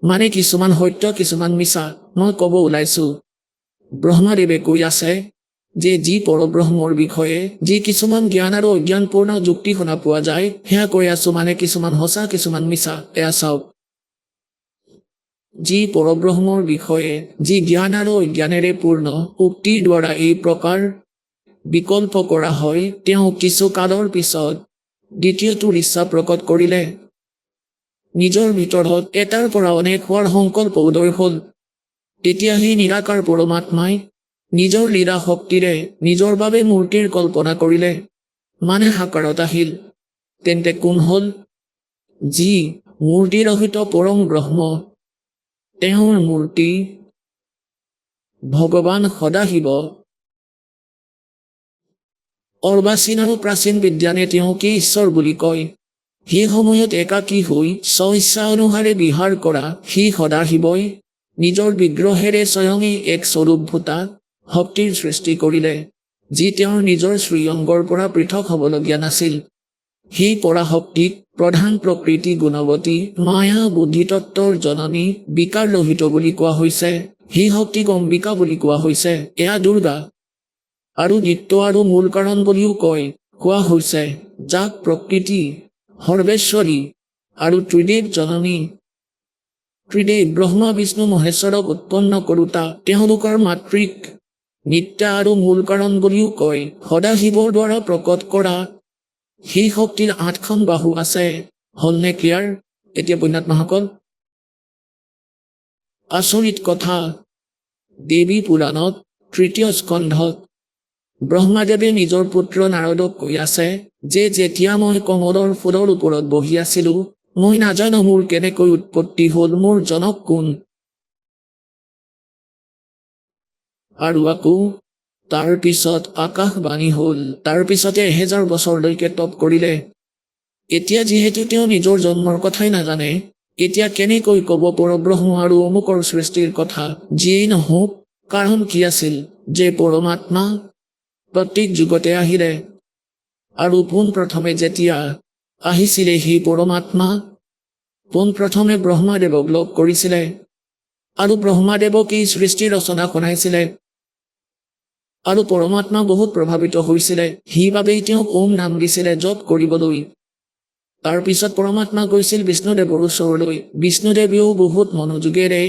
মানে কিছুমান সত্য কিছুমান মিছা। মই ক'ব ওলাইছো, ব্ৰহ্মাদেৱে কৈ আছে যে যি পৰব্ৰহ্মৰ বিষয়ে যি কিছুমান জ্ঞান আৰু অজ্ঞানপূৰ্ণ যুক্তি শুনা পোৱা যায়, সেয়া কৈ আছো, মানে কিছুমান সঁচা কিছুমান মিছা। এয়া চাওক, যি পৰব্ৰহ্মৰ বিষয়ে যি জ্ঞান আৰু অজ্ঞানেৰে পূৰ্ণ উক্তিৰ দ্বাৰা এই প্ৰকাৰ বিকল্প কৰা হয়, তেওঁ কিছু কালৰ পিছত দ্বিতীয়টোৰ ইচ্ছা প্ৰকট কৰিলে। নিজৰ ভিতৰত এটাৰ পৰা অনেক হোৱাৰ সংকল্প উদয় হ'ল। তেতিয়া সেই নিৰাকাৰ পৰমাত্মাই নিজৰ লীলা শক্তিৰে নিজৰ বাবে মূৰ্তিৰ কল্পনা কৰিলে, মানে সাকাৰত আহিল। তেন্তে কোন হ'ল? যি মূৰ্তিৰহিত পৰম ব্ৰহ্ম, তেওঁৰ মূৰ্তি ভগৱান সদাশিৱ। অৰ্বাচীন আৰু প্ৰাচীন বিদ্যানে তেওঁকে ঈশ্বৰ বুলি কয়। সেই সময়ত একাকী হৈ স্ব-ইচ্ছা অনুসাৰে বিহাৰ কৰা সেই সদাশিৱই নিজৰ বিগ্ৰহেৰে স্বয়ঙেই এক স্বৰূপভূতা শক্তিৰ সৃষ্টি কৰিলে, যি তেওঁৰ নিজৰ শ্ৰীঅংগৰ পৰা পৃথক হ'বলগীয়া নাছিল। সেই পৰাশক্তিক প্ৰধান প্ৰকৃতি গুণৱতী মায়া বুদ্ধিতত্বৰ জননী বিকাৰ লোহিত বুলি কোৱা হৈছে। সেই শক্তিক অম্বিকা বুলি কোৱা হৈছে। এয়া দুৰ্গা আৰু নিত্য আৰু মূল কাৰণ বুলিও কোৱা হৈছে, যাক প্ৰকৃতি সৰ্বেশ্বৰী আৰু ত্ৰিদেৱ জননী। ত্ৰিদেৱ ব্ৰহ্মা বিষ্ণু মহেশ্বৰক উৎপন্ন কৰোঁতা তেওঁলোকৰ মাতৃক নিত্যা আৰু মূল কাৰণ বুলিও কয়। সদাশিৱৰ দ্বাৰা প্ৰকট কৰা সেই শক্তিৰ 8খন বাহু আছে। হ'লনে ক্লিয়াৰ? এতিয়া পুণ্যাত্মাসকল, আচৰিত কথা, দেৱী পুৰাণত 3য় স্কন্ধত ব্ৰহ্মাদেৱে নিজৰ পুত্ৰ নাৰদক কৈ আছে যে যেতিয়া মই কমলৰ ফুলৰ ওপৰত বহি আছিলোঁ, মই নাজানো মোৰ কেনেকৈ উৎপত্তি হ'ল, মোৰ জনক কোন। আৰু আকৌ তাৰ পিছত আকাশবাণী হ'ল। তাৰ পিছতে 1000 বছৰলৈকে তপ কৰিলে। এতিয়া যিহেতু তেওঁ নিজৰ জন্মৰ কথাই নাজানে, এতিয়া কেনেকৈ ক'ব পৰব্ৰহ্ম আৰু অমুকৰ সৃষ্টিৰ কথা? যিয়েই নহওক, কাৰণ কি আছিল যে পৰমাত্মা প্ৰত্যেক যুগতে আহিলে। আৰু পোনপ্ৰথমে যেতিয়া আহিছিলে সেই পৰমাত্মা পোনপ্ৰথমে ব্ৰহ্মাদেৱক লগ কৰিছিলে আৰু ব্ৰহ্মাদেৱক এই সৃষ্টিৰ ৰচনা শুনাইছিলে। আৰু পৰমাত্মা বহুত প্ৰভাৱিত হৈছিলে। সেইবাবেই তেওঁক ওম নাম দিছিলে জপ কৰিবলৈ। তাৰ পিছত পৰমাত্মা গৈছিল বিষ্ণুদেৱৰ ওচৰলৈ। বিষ্ণুদেৱীও বহুত মনোযোগেৰে,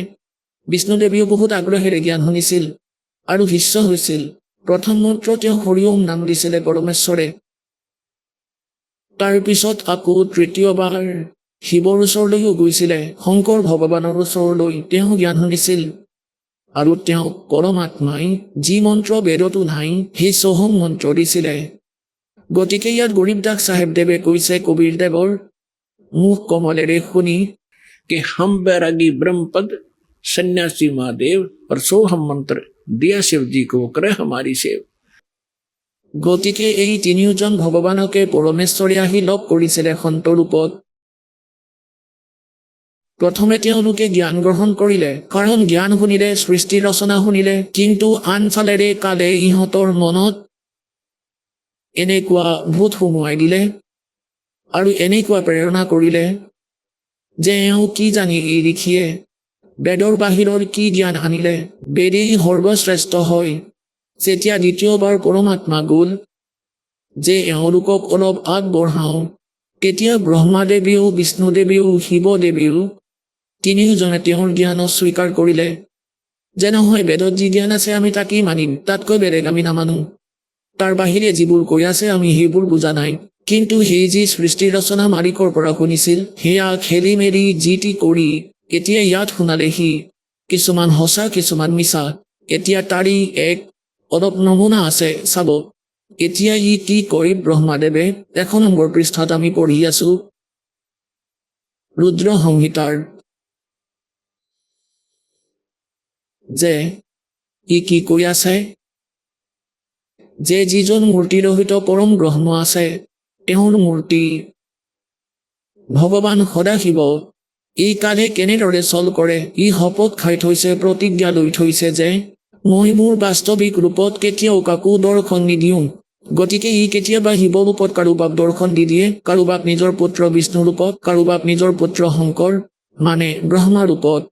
বিষ্ণুদেৱীও বহুত আগ্ৰহেৰে জ্ঞান শুনিছিল আৰু শিষ্য হৈছিল। প্ৰথম মন্ত্ৰ তেওঁ হৰি ওম নাম দিছিলে পৰমেশ্বৰে। তাৰ পিছত আকৌ তৃতীয়বাৰ শিৱৰ ওচৰলৈও গৈছিলে, শংকৰ ভগৱানৰ ওচৰলৈ তেওঁ জ্ঞান শুনিছিল। আৰু তেওঁক পৰমাত্মাই যি মন্ত্ৰ বেদতো নাই সেই সোহম মন্ত্ৰ দিছিলে। গতিকে ইয়াত গৰীবদাস চাহেবদেৱে কৈছে কবিৰদেৱৰ মুখ কমলেৰে শুনি कि हम बैरागी ब्रह्मपद सन्यासी महादेव और सोहम मंत्र दिया शिव जी को करे हमारी सेव। গতিকে এই তিনিওজন ভগৱানকে পৰমেশ্বৰে আহি লগ কৰিছিলে সন্ত ৰূপত। প্ৰথমে তেওঁলোকে জ্ঞান গ্ৰহণ কৰিলে, কাৰণ জ্ঞান শুনিলে, সৃষ্টি ৰচনা শুনিলে। কিন্তু আনফালেৰে কালে ইহঁতৰ মনত এনেকুৱা ভূত সুমুৱাই দিলে আৰু এনেকুৱা প্ৰেৰণা কৰিলে যে এওঁ কি জানি এই ঋষিয়ে বেদৰ বাহিৰৰ কি জ্ঞান আনিলে, বেদেই সৰ্বশ্ৰেষ্ঠ হয়। যেতিয়া দ্বিতীয়বাৰ পৰমাত্মা গ'ল যে এওঁলোকক অলপ আগবঢ়াওঁ, তেতিয়া ব্ৰহ্মাদেৱীও বিষ্ণুদেৱীও শিৱদেৱীও তিনিওজনে তেওঁৰ জ্ঞান অস্বীকাৰ কৰিলে যে নহয়, বেদত যি জ্ঞান আছে আমি তাকেই মানিম, তাতকৈ বেলেগ আমি নামানো। তাৰ বাহিৰে যিবোৰ কৈ আছে আমি সেইবোৰ বুজা নাই। কিন্তু সেই যি সৃষ্টি ৰচনা মালিকৰ পৰা শুনিছিল, সেয়া খেলি মেলি যি টি কৰি এতিয়া ইয়াত শুনালেহি কিছুমান সঁচা কিছুমান মিছা। এতিয়া তাৰি এক অলপ নমুনা আছে, চাব। এতিয়া ই কি কয় ব্ৰহ্মাদেৱে 1 নম্বৰ পৃষ্ঠাত আমি পঢ়ি আছো ৰুদ্ৰ সংহিতাৰ, যে ই কি কৈ আছে যে যিজন মূৰ্তিৰহিত পৰম ব্ৰহ্ম আছে তেওঁৰ মূৰ্তি ভগৱান সদাশিৱ এই কালে কেনেদৰে চল কৰে। ই শপত খাই থৈছে, প্ৰতিজ্ঞা লৈ থৈছে যে মই মোৰ বাস্তৱিক ৰূপত কেতিয়াও কাকো দৰ্শন নিদিওঁ। গতিকে ই কেতিয়াবা শিৱ ৰূপত কাৰোবাক দৰ্শন দি দিয়ে, কাৰোবাক নিজৰ পুত্ৰ বিষ্ণু ৰূপত, কাৰোবাক নিজৰ পুত্ৰ শংকৰ মানে ব্ৰহ্মা ৰূপত।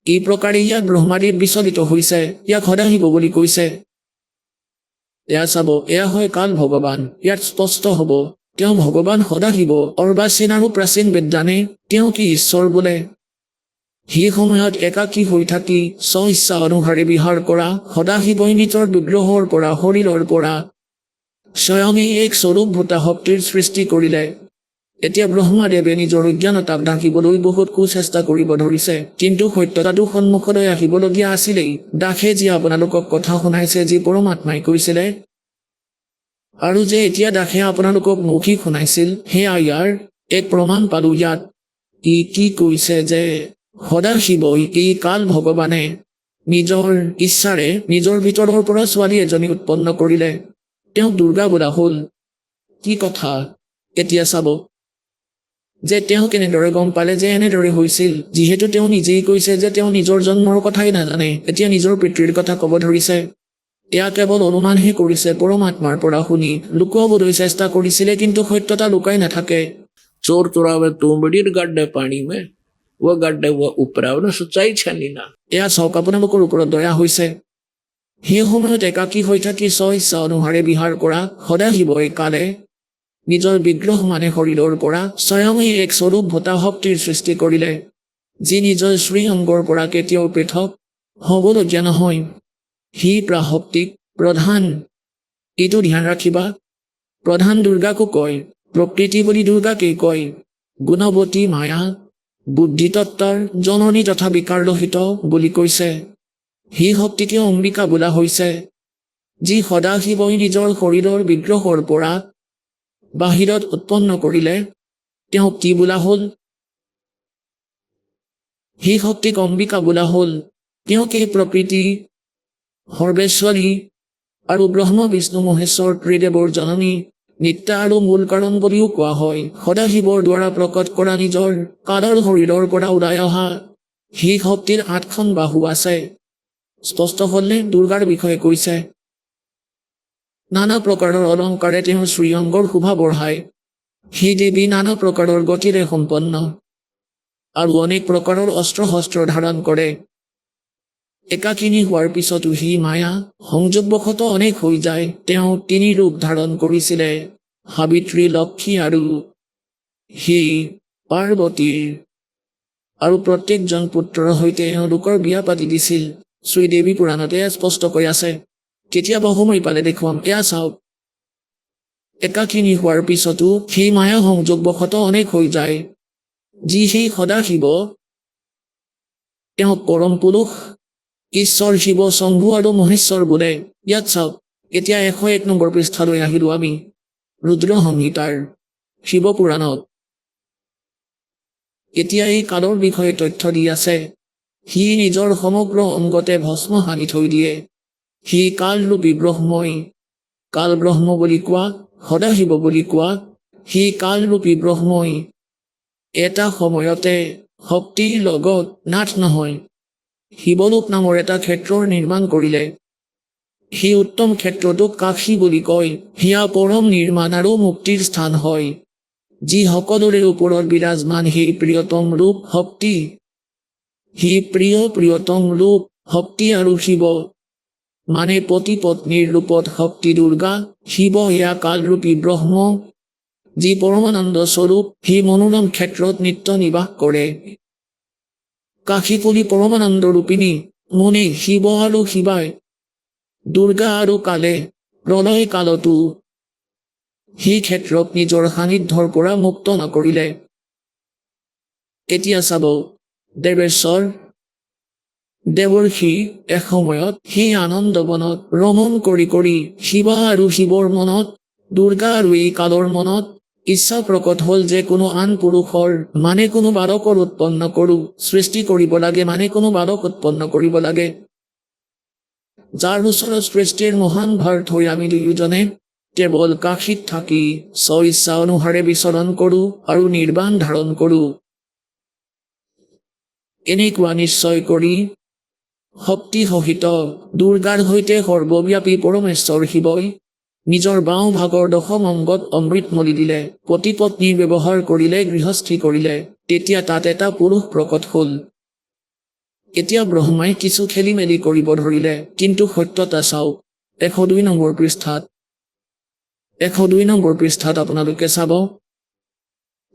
এই প্ৰকাৰে ইয়াত ব্ৰহ্মাদেৱ বিচলিত হৈছে, ইয়াক সদাশিৱ বুলি কৈছে। এয়া চাব, এয়া হয় কাল ভগৱান। ইয়াত স্পষ্ট হ'ব তেওঁ ভগৱান সদাশিৱ। অৰ্বাচীন আৰু প্ৰাচীন বিদ্যানে তেওঁ কি ঈশ্বৰ বোলে। সেই সময়ত একাকী হৈ থাকি স্ব ইচ্ছা অনুসাৰে বিহাৰ কৰা সদাশিৱই নিজৰ বিগ্ৰহৰ পৰা, শৰীৰৰ পৰা স্বয়ঙেই এক স্বৰূপভূতা শক্তিৰ সৃষ্টি কৰিলে। এতিয়া ব্ৰহ্মাদেৱে নিজৰ অজ্ঞানতাক ঢাকিবলৈ বহুত কুচেষ্টা কৰিব ধৰিছে, কিন্তু সত্যতাটো সন্মুখলৈ আহিবলগীয়া আছিলেই। দাসে যি আপোনালোকক কথা শুনাইছে যি পৰমাত্মাই কৈছিলে, আৰু যে এতিয়া দাসে আপোনালোকক মৌখিক শুনাইছিল, সেয়া ইয়াৰ এক প্ৰমাণ পালো। ইয়াত ই কি কৈছে যে সদাশিৱই এই কাল ভগৱানে নিজৰ ইচ্ছাৰে নিজৰ ভিতৰৰ পৰা ছোৱালী এজনী উৎপন্ন কৰিলে, তেওঁক দুৰ্গা বোলা হ'ল। কি কথা এতিয়া চাব যে তেওঁ কেনেদৰে গম পালে যে এনেদৰে হৈছিল। যিহেতু তেওঁ নিজেই কৈছে যে তেওঁ নিজৰ জন্মৰ কথাই নাজানে, এতিয়া নিজৰ পিতৃৰ কথা ক'ব ধৰিছে। এয়া কেৱল অনুমানহে কৰিছে পৰমাত্মাৰ পৰা শুনি। লুকুৱাবলৈ চেষ্টা কৰিছিলে, কিন্তু সত্যতা লুকাই নাথাকে। चोर चुरावे तुंबड़ीर गड्ढे पानी में, वो गड्ढे वो उपराव न सच्चाई छानी ना। এয়া চাওক, আপোনালোকৰ ওপৰত দয়া হৈছে। সেই সময়ত একাকী হৈ থাকি স্ব-ইচ্ছা অনুসাৰে বিহাৰ কৰা সদাশিৱই কালে নিজৰ বিগ্ৰহ মানে শৰীৰৰ পৰা স্বয়ংই এক স্বৰূপ ভূতা শক্তিৰ সৃষ্টি কৰিলে, যি নিজৰ শ্ৰীঅংগৰ পৰা কেতিয়াও পৃথক হ'বলগীয়া নহয়। সি প্ৰাশক্তিক প্ৰধান, এইটো ধ্যান ৰাখিবা। প্ৰধান দুৰ্গাকো কয়, প্ৰকৃতি বুলি দুৰ্গাকেই কয়। গুণৱতী মায়া বুদ্ধিতত্বৰ জননী তথা বিকাৰলোহিত বুলি কৈছে। সি শক্তিকে অম্বিকা বোলা হৈছে, যি সদাশিৱই নিজৰ শৰীৰৰ বিগ্ৰহৰ পৰা বাহিৰত উৎপন্ন কৰিলে। তেওঁক কি বোলা হ'ল? সি শক্তিক অম্বিকা বোলা হ'ল। তেওঁকেই প্ৰকৃতি, সৰ্বেশ্বৰী আৰু ব্ৰহ্ম বিষ্ণু মহেশ্বৰ ত্ৰিদেৱৰ জননী, নিত্যা আৰু মূল কাৰণ বুলিও কোৱা হয়। সদাশিৱৰ দ্বাৰা প্ৰকট কৰা নিজৰ কালৰ শৰীৰৰ পৰা ওলাই অহা সি শক্তিৰ 8খন বাহু আছে। স্পষ্ট হ'লনে? দুৰ্গাৰ বিষয়ে কৈছে। নানা প্ৰকাৰৰ অলংকাৰে তেওঁৰ শ্ৰীঅংগৰ শোভা বঢ়ায়। সি দেৱী নানা প্ৰকাৰৰ গতিৰে সম্পন্ন আৰু অনেক প্ৰকাৰৰ অস্ত্ৰ শস্ত্ৰ ধাৰণ কৰে। একাকিনী হোৱাৰ পিছতো সি মায়া সংযোগবশতঃ অনেক হৈ যায়। তেওঁ 3 ৰূপ ধাৰণ কৰিছিলে, সাবিত্ৰী, লক্ষ্মী আৰু সি পাৰ্বতীৰ, আৰু প্ৰত্যেকজন পুত্ৰৰ সৈতে এওঁলোকৰ বিয়া পাতি দিছিল। শ্ৰীদেৱী পুৰাণতে স্পষ্টকৈ আছে। কেতিয়াবা সময় পালে দেখুৱাম। এয়া চাওক, একাকিনী হোৱাৰ পিছতো সি মায়া সংযোগবশতঃ অনেক হৈ যায়, যি সেই সদাশিৱ। তেওঁক পৰম পুৰুষ, ঈশ্বৰ, শিৱ, শম্ভু আৰু মহেশ্বৰ বোলে। ইয়াত চাওক, এতিয়া 101 নম্বৰ পৃষ্ঠালৈ আহিলো আমি। ৰুদ্ৰ সংহিতাৰ শিৱ পুৰাণত এতিয়া এই কালৰ বিষয়ে তথ্য দি আছে। সি নিজৰ সমগ্ৰ অংগতে ভস্ম সানি থৈ দিয়ে। সি কালৰূপী ব্ৰহ্মই, কাল ব্ৰহ্ম বুলি কোৱা, সদাশিৱ বুলি কোৱা। সি কালৰূপী ব্ৰহ্মই এটা সময়তে শক্তিৰ লগত নাথ নহয়, শিৱলোক নামৰ এটা ক্ষেত্ৰৰ নিৰ্মাণ কৰিলে। সি উত্তম ক্ষেত্ৰটোক কাশী বুলি কয়। সিয়া পৰম নিৰ্মাণ আৰু মুক্তিৰ স্থান হয়, যি সকলোৰে ওপৰত বিৰাজমান। সেই প্ৰিয়তম ৰূপ শক্তি, সি প্ৰিয়তম ৰূপ শক্তি আৰু শিৱ মানে পতি পত্নীৰ ৰূপত শক্তি দুৰ্গা। শিৱ এয়া কালৰূপী ব্ৰহ্ম, যি পৰমানন্দ স্বৰূপ। সি মনোৰম ক্ষেত্ৰত নিত্য নিবাস কৰে। কাশীপুলি পৰমানন্দ ৰূপিণী মনে শিৱ আৰু শিৱাই, দুৰ্গা আৰু কালে প্ৰলয় কালতো সেই ক্ষেত্ৰক নিজৰ সান্নিধ্যৰ পৰা মুক্ত নকৰিলে। এতিয়া চাব, দেৱেশ্বৰ দেৱৰ্ষি এসময়ত সেই আনন্দবনত ৰমণ কৰি কৰি শিৱা আৰু শিৱৰ মনত, দুৰ্গা আৰু এই কালৰ মনত ইচ্ছা প্ৰকট হ'ল যে কোনো আন পুৰুষৰ মানে কোনো বালকৰ উৎপন্ন কৰোঁ, সৃষ্টি কৰিব লাগে, মানে কোনো বালক উৎপন্ন কৰিব লাগে, যাৰ ওচৰত সৃষ্টিৰ মহান ভাৰ থৈ আমি দুয়োজনে কেৱল কাশীত থাকি স্ব-ইচ্ছা অনুসাৰে বিচৰণ কৰোঁ আৰু নিৰ্বাণ ধাৰণ কৰোঁ। এনেকুৱা নিশ্চয় কৰি শক্তি সহিত দুৰ্গাৰ সৈতে সৰ্বব্যাপী পৰমেশ্বৰ শিৱই নিজৰ বাওঁ ভাগৰ 10ম অংগত অমৃত মলি দিলে। পতি পত্নীৰ ব্যৱহাৰ কৰিলে, গৃহস্থী কৰিলে। তেতিয়া তাত এটা পুৰুষ প্ৰকট হ'ল। এতিয়া ব্ৰহ্মাই কিছু খেলি মেলি কৰিব ধৰিলে, কিন্তু সত্যতা চাওক 102 নম্বৰ পৃষ্ঠাত। 102 নম্বৰ পৃষ্ঠাত আপোনালোকে চাব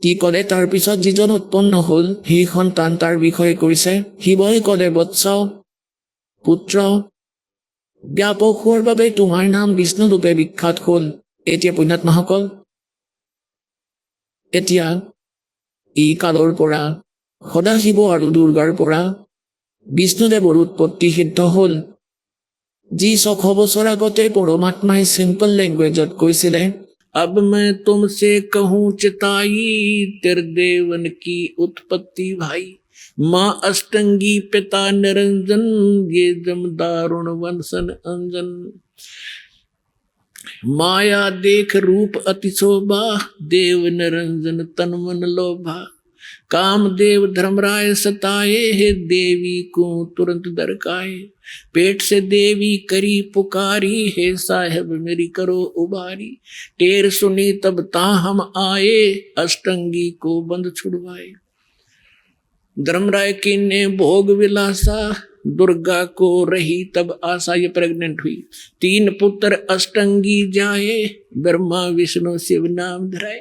কি ক'লে। তাৰ পিছত যিজন উৎপন্ন হ'ল সেই সন্তান, তাৰ বিষয়ে কৈছে। শিৱই ক'লে, বৎস পুত্ৰ, ব্যাপক হোৱাৰ বাবে তোমাৰ নাম বিষ্ণু ৰূপে বিখ্যাত হ'ল। এতিয়া পুণ্যাত্মাসকল, এতিয়া এই কালৰ পৰা সদাশিৱ আৰু দুৰ্গাৰ পৰা বিষ্ণুদেৱৰ উৎপত্তি সিদ্ধ হ'ল, যি 600 বছৰ আগতে পৰমাত্মাই চিম্পল লেংগুৱেজত কৈছিলে। अब मैं तुमसे कहूँ चिताई, तेरे देवन की उत्पत्ति भाई। माँ अष्टंगी पिता निरंजन, ये जमदारुण वंशन अंजन। माया देख रूप अति शोभा, देव निरंजन तन मन लोभा। कामदेव धर्मराय सताए है देवी को तुरंत दरकाए पेट से देवी करी पुकारी है साहेब मेरी करो उबारी टेर सुनी तब ता हम आए अष्टंगी को बंद छुड़वाए धर्मराय की ने भोग विलासा दुर्गा को रही तब आशा ये प्रेग्नेंट हुई 3 पुत्र अष्टंगी जाए ब्रह्मा विष्णु शिव नाम धराए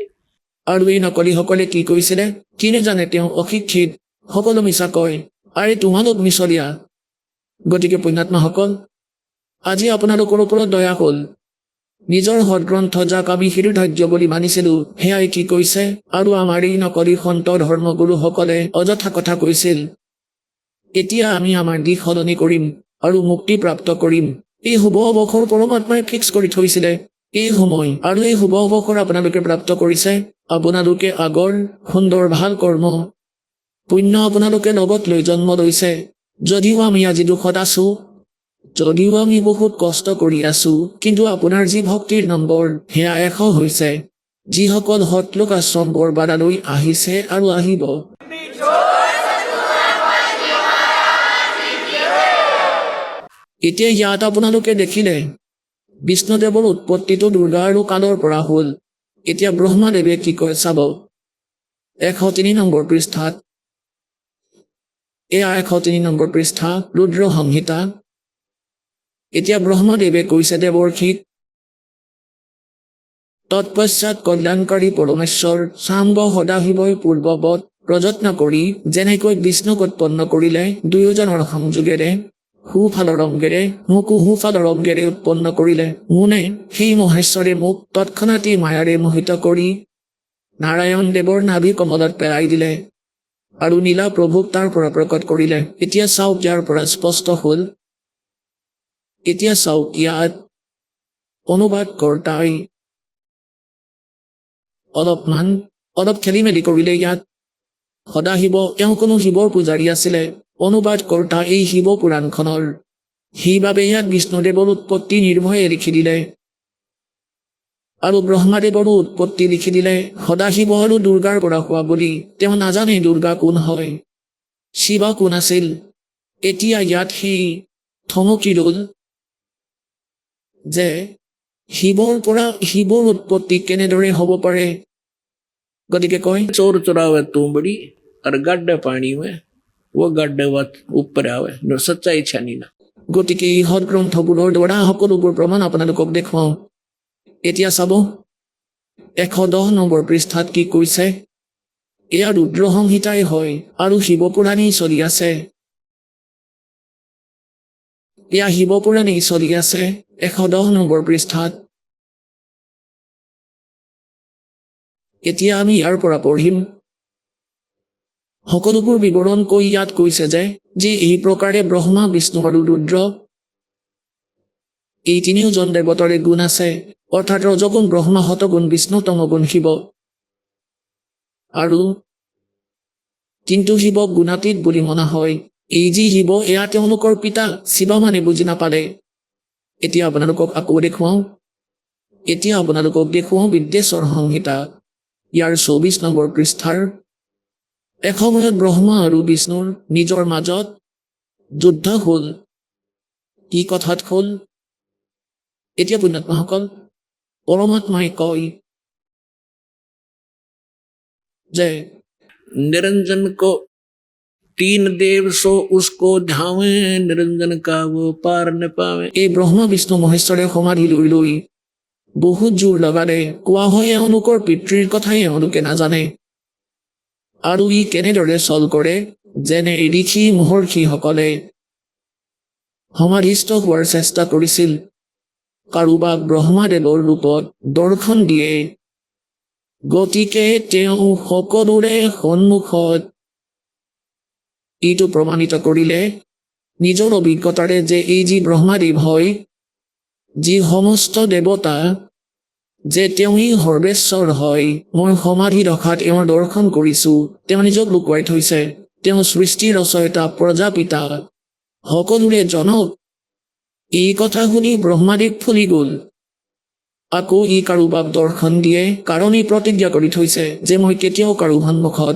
আৰু এই নকলিসকলে কি কৰিছিলে কিনে জানে তেওঁ অশিক্ষিত সকলো মিছা কয় আৰে তোমালোক মিছলীয়া গতিকে পুণ্যাত্মাসকল আজি আপোনালোকৰ ওপৰত দয়া হ'ল নিজৰ সদগ্ৰন্থ যাক আমি হৃদয় বুলি মানিছিলোঁ সেয়াই কি কৈছে আৰু আমাৰ এই নকলি সন্ত ধৰ্মগুৰুসকলে অযথা কথা কৈছিল এতিয়া আমি আমাৰ দিশ সলনি কৰিম আৰু মুক্তি প্ৰাপ্ত কৰিম এই শুভ অৱসৰ পৰমাত্মাই ফিক্স কৰি থৈছিলে এই সময় আৰু এই শুভ অৱসৰ আপোনালোকে প্ৰাপ্ত কৰিছে আপোনালোকে আগৰ সুন্দৰ ভাল কৰ্ম পুণ্য আপোনালোকে লগত লৈ জন্ম লৈছে যদিও আমি আজি দুখত আছো যদিও আমি বহুত কষ্ট কৰি আছো কিন্তু আপোনাৰ যি ভক্তিৰ নম্বৰ সেয়া 100 হৈছে যিসকল সৎলোক আশ্ৰম বৰবাদালৈ আহিছে আৰু আহিব এতিয়া ইয়াত আপোনালোকে দেখিলে বিষ্ণুদেৱৰ উৎপত্তিটো দুৰ্গা আৰু কালৰ পৰা হ'ল এতিয়া ব্ৰহ্মাদেৱে কি কয় চাব 103 নম্বৰ পৃষ্ঠাত এয়া 103 নম্বৰ পৃষ্ঠা ৰুদ্ৰ সংহিতা এতিয়া ব্ৰহ্মদেৱে কৈছে দেৱৰ্ষিক তৎপশ্চাৎ কল্যাণকাৰী পৰমেশ্বৰ সাম্ব সদাশিৱই পূৰ্ববৎ প্ৰযত্ন কৰি যেনেকৈ বিষ্ণুক উৎপন্ন কৰিলে দুয়োজনৰ সংযোগেৰে সুফালৰ অংগেৰে মোকো সুফালৰ অংগেৰে উৎপন্ন কৰিলে মোনে সেই মহেশ্বৰে মোক তৎক্ষণাতেই মায়াৰে মোহিত কৰি নাৰায়ণ দেৱৰ নাভি কমলত পেলাই দিলে আৰু নীলা প্ৰভুক তাৰ পৰা প্ৰকট কৰিলে এতিয়া চাওক ইয়াৰ পৰা স্পষ্ট হ'ল এতিয়া চাওক ইয়াত অনুবাদ কৰ্তাই অলপ খেলি মেলি কৰিলে ইয়াত সদাশিৱ তেওঁ কোনো শিৱৰ পূজাৰী আছিলে অনুবাদ কৰ্তা এই শিৱ পুৰাণখনৰ সেইবাবে ইয়াত বিষ্ণুদেৱৰ উৎপত্তি নিৰ্ভয়ে লিখি দিলে আৰু ব্ৰহ্মাদেৱৰো উৎপত্তি লিখি দিলে সদাশিৱ আৰু দুৰ্গাৰ পৰা হোৱা বুলি তেওঁ নাজানে দুৰ্গা কোন হয় শিৱ কোন আছিল এতিয়া ইয়াত সেই থমকি ৰ'ল যে শিৱৰ পৰা শিৱৰ উৎপত্তি কেনেদৰে হ'ব পাৰে গতিকে কয় चोर चुरावे तुंबड़ी और गड्ढे पानी में वो गड्ढे ऊपर आवे जो सच्चाई छानी ना গতিকে এই সদগ্ৰন্থবোৰৰ দ্বাৰা সকলোবোৰ প্ৰমাণ আপোনালোকক দেখুৱাওঁ এতিয়া চাব 110 নম্বৰ পৃষ্ঠাত কি কৈছে এয়া ৰুদ্ৰ সংহিতাই হয় আৰু শিৱপুৰাণেই চলি আছে এয়া শিৱপুৰাণেই চলি আছে 110 নম্বৰ পৃষ্ঠাত এতিয়া আমি ইয়াৰ পৰা পঢ়িম সকলোবোৰ বিৱৰণ কৈ ইয়াত কৈছে যে এই প্ৰকাৰে ব্ৰহ্মা বিষ্ণু আৰু ৰুদ্ৰ এই তিনিওজন দেৱতাৰে গুণ আছে অৰ্থাৎ ৰজগুণ ব্ৰহ্মা শতগুণ বিষ্ণু তমগুণ শিৱ আৰু কিন্তু শিৱক গুণাতীত বুলি মনা হয় এই যি শিৱ এয়া তেওঁলোকৰ পিতা শিৱ মানে বুজি নাপালে এতিয়া আপোনালোকক আকৌ দেখুৱাওঁ বিদ্যেশ্বৰ সংহিতা ইয়াৰ 24 নম্বৰ পৃষ্ঠাৰ এসময়ত ব্ৰহ্মা আৰু বিষ্ণুৰ নিজৰ মাজত যুদ্ধ হ'ল কি কথাত হ'ল এতিয়া পুণ্যাত্মাসকল পৰমাত্মাই কয় যে निरंजन को 3 देव सो उसको धावे निरंजन का वो पार न पावे এই ব্ৰহ্মা বিষ্ণু মহেশ্বৰে সমাধি লৈ বহুত জোৰ লগালে কোৱা হয় এওঁলোকৰ পিতৃৰ কথাই এওঁলোকে নাজানে আৰু ই কেনেদৰে চল কৰে যেনে ঋষি মহৰ্ষিসকলে সমাধিস্থ হোৱাৰ চেষ্টা কৰিছিল কাৰোবাক ব্ৰহ্মাদেৱৰ ৰূপত দৰ্শন দিয়ে গতিকে তেওঁ সকলোৰে সন্মুখত এইটো প্ৰমাণিত কৰিলে নিজৰ অভিজ্ঞতাৰে যে এই যি ব্ৰহ্মাদেৱ হয় যি সমস্ত দেৱতা যে তেওঁই সৰ্বেশ্বৰ হয় মই সমাধি ৰখাত এওঁৰ দৰ্শন কৰিছোঁ তেওঁ নিজক লুকুৱাই থৈছে তেওঁ সৃষ্টিৰ ৰচয়িতা প্ৰজাপিতা সকলোৰে জনক এই কথা শুনি ব্ৰহ্মাদেৱ ফুলি গ'ল আকৌ ই কাৰোবাক দৰ্শন দিয়ে কাৰণ ই প্ৰতিজ্ঞা কৰি থৈছে যে মই কেতিয়াও কাৰো সন্মুখত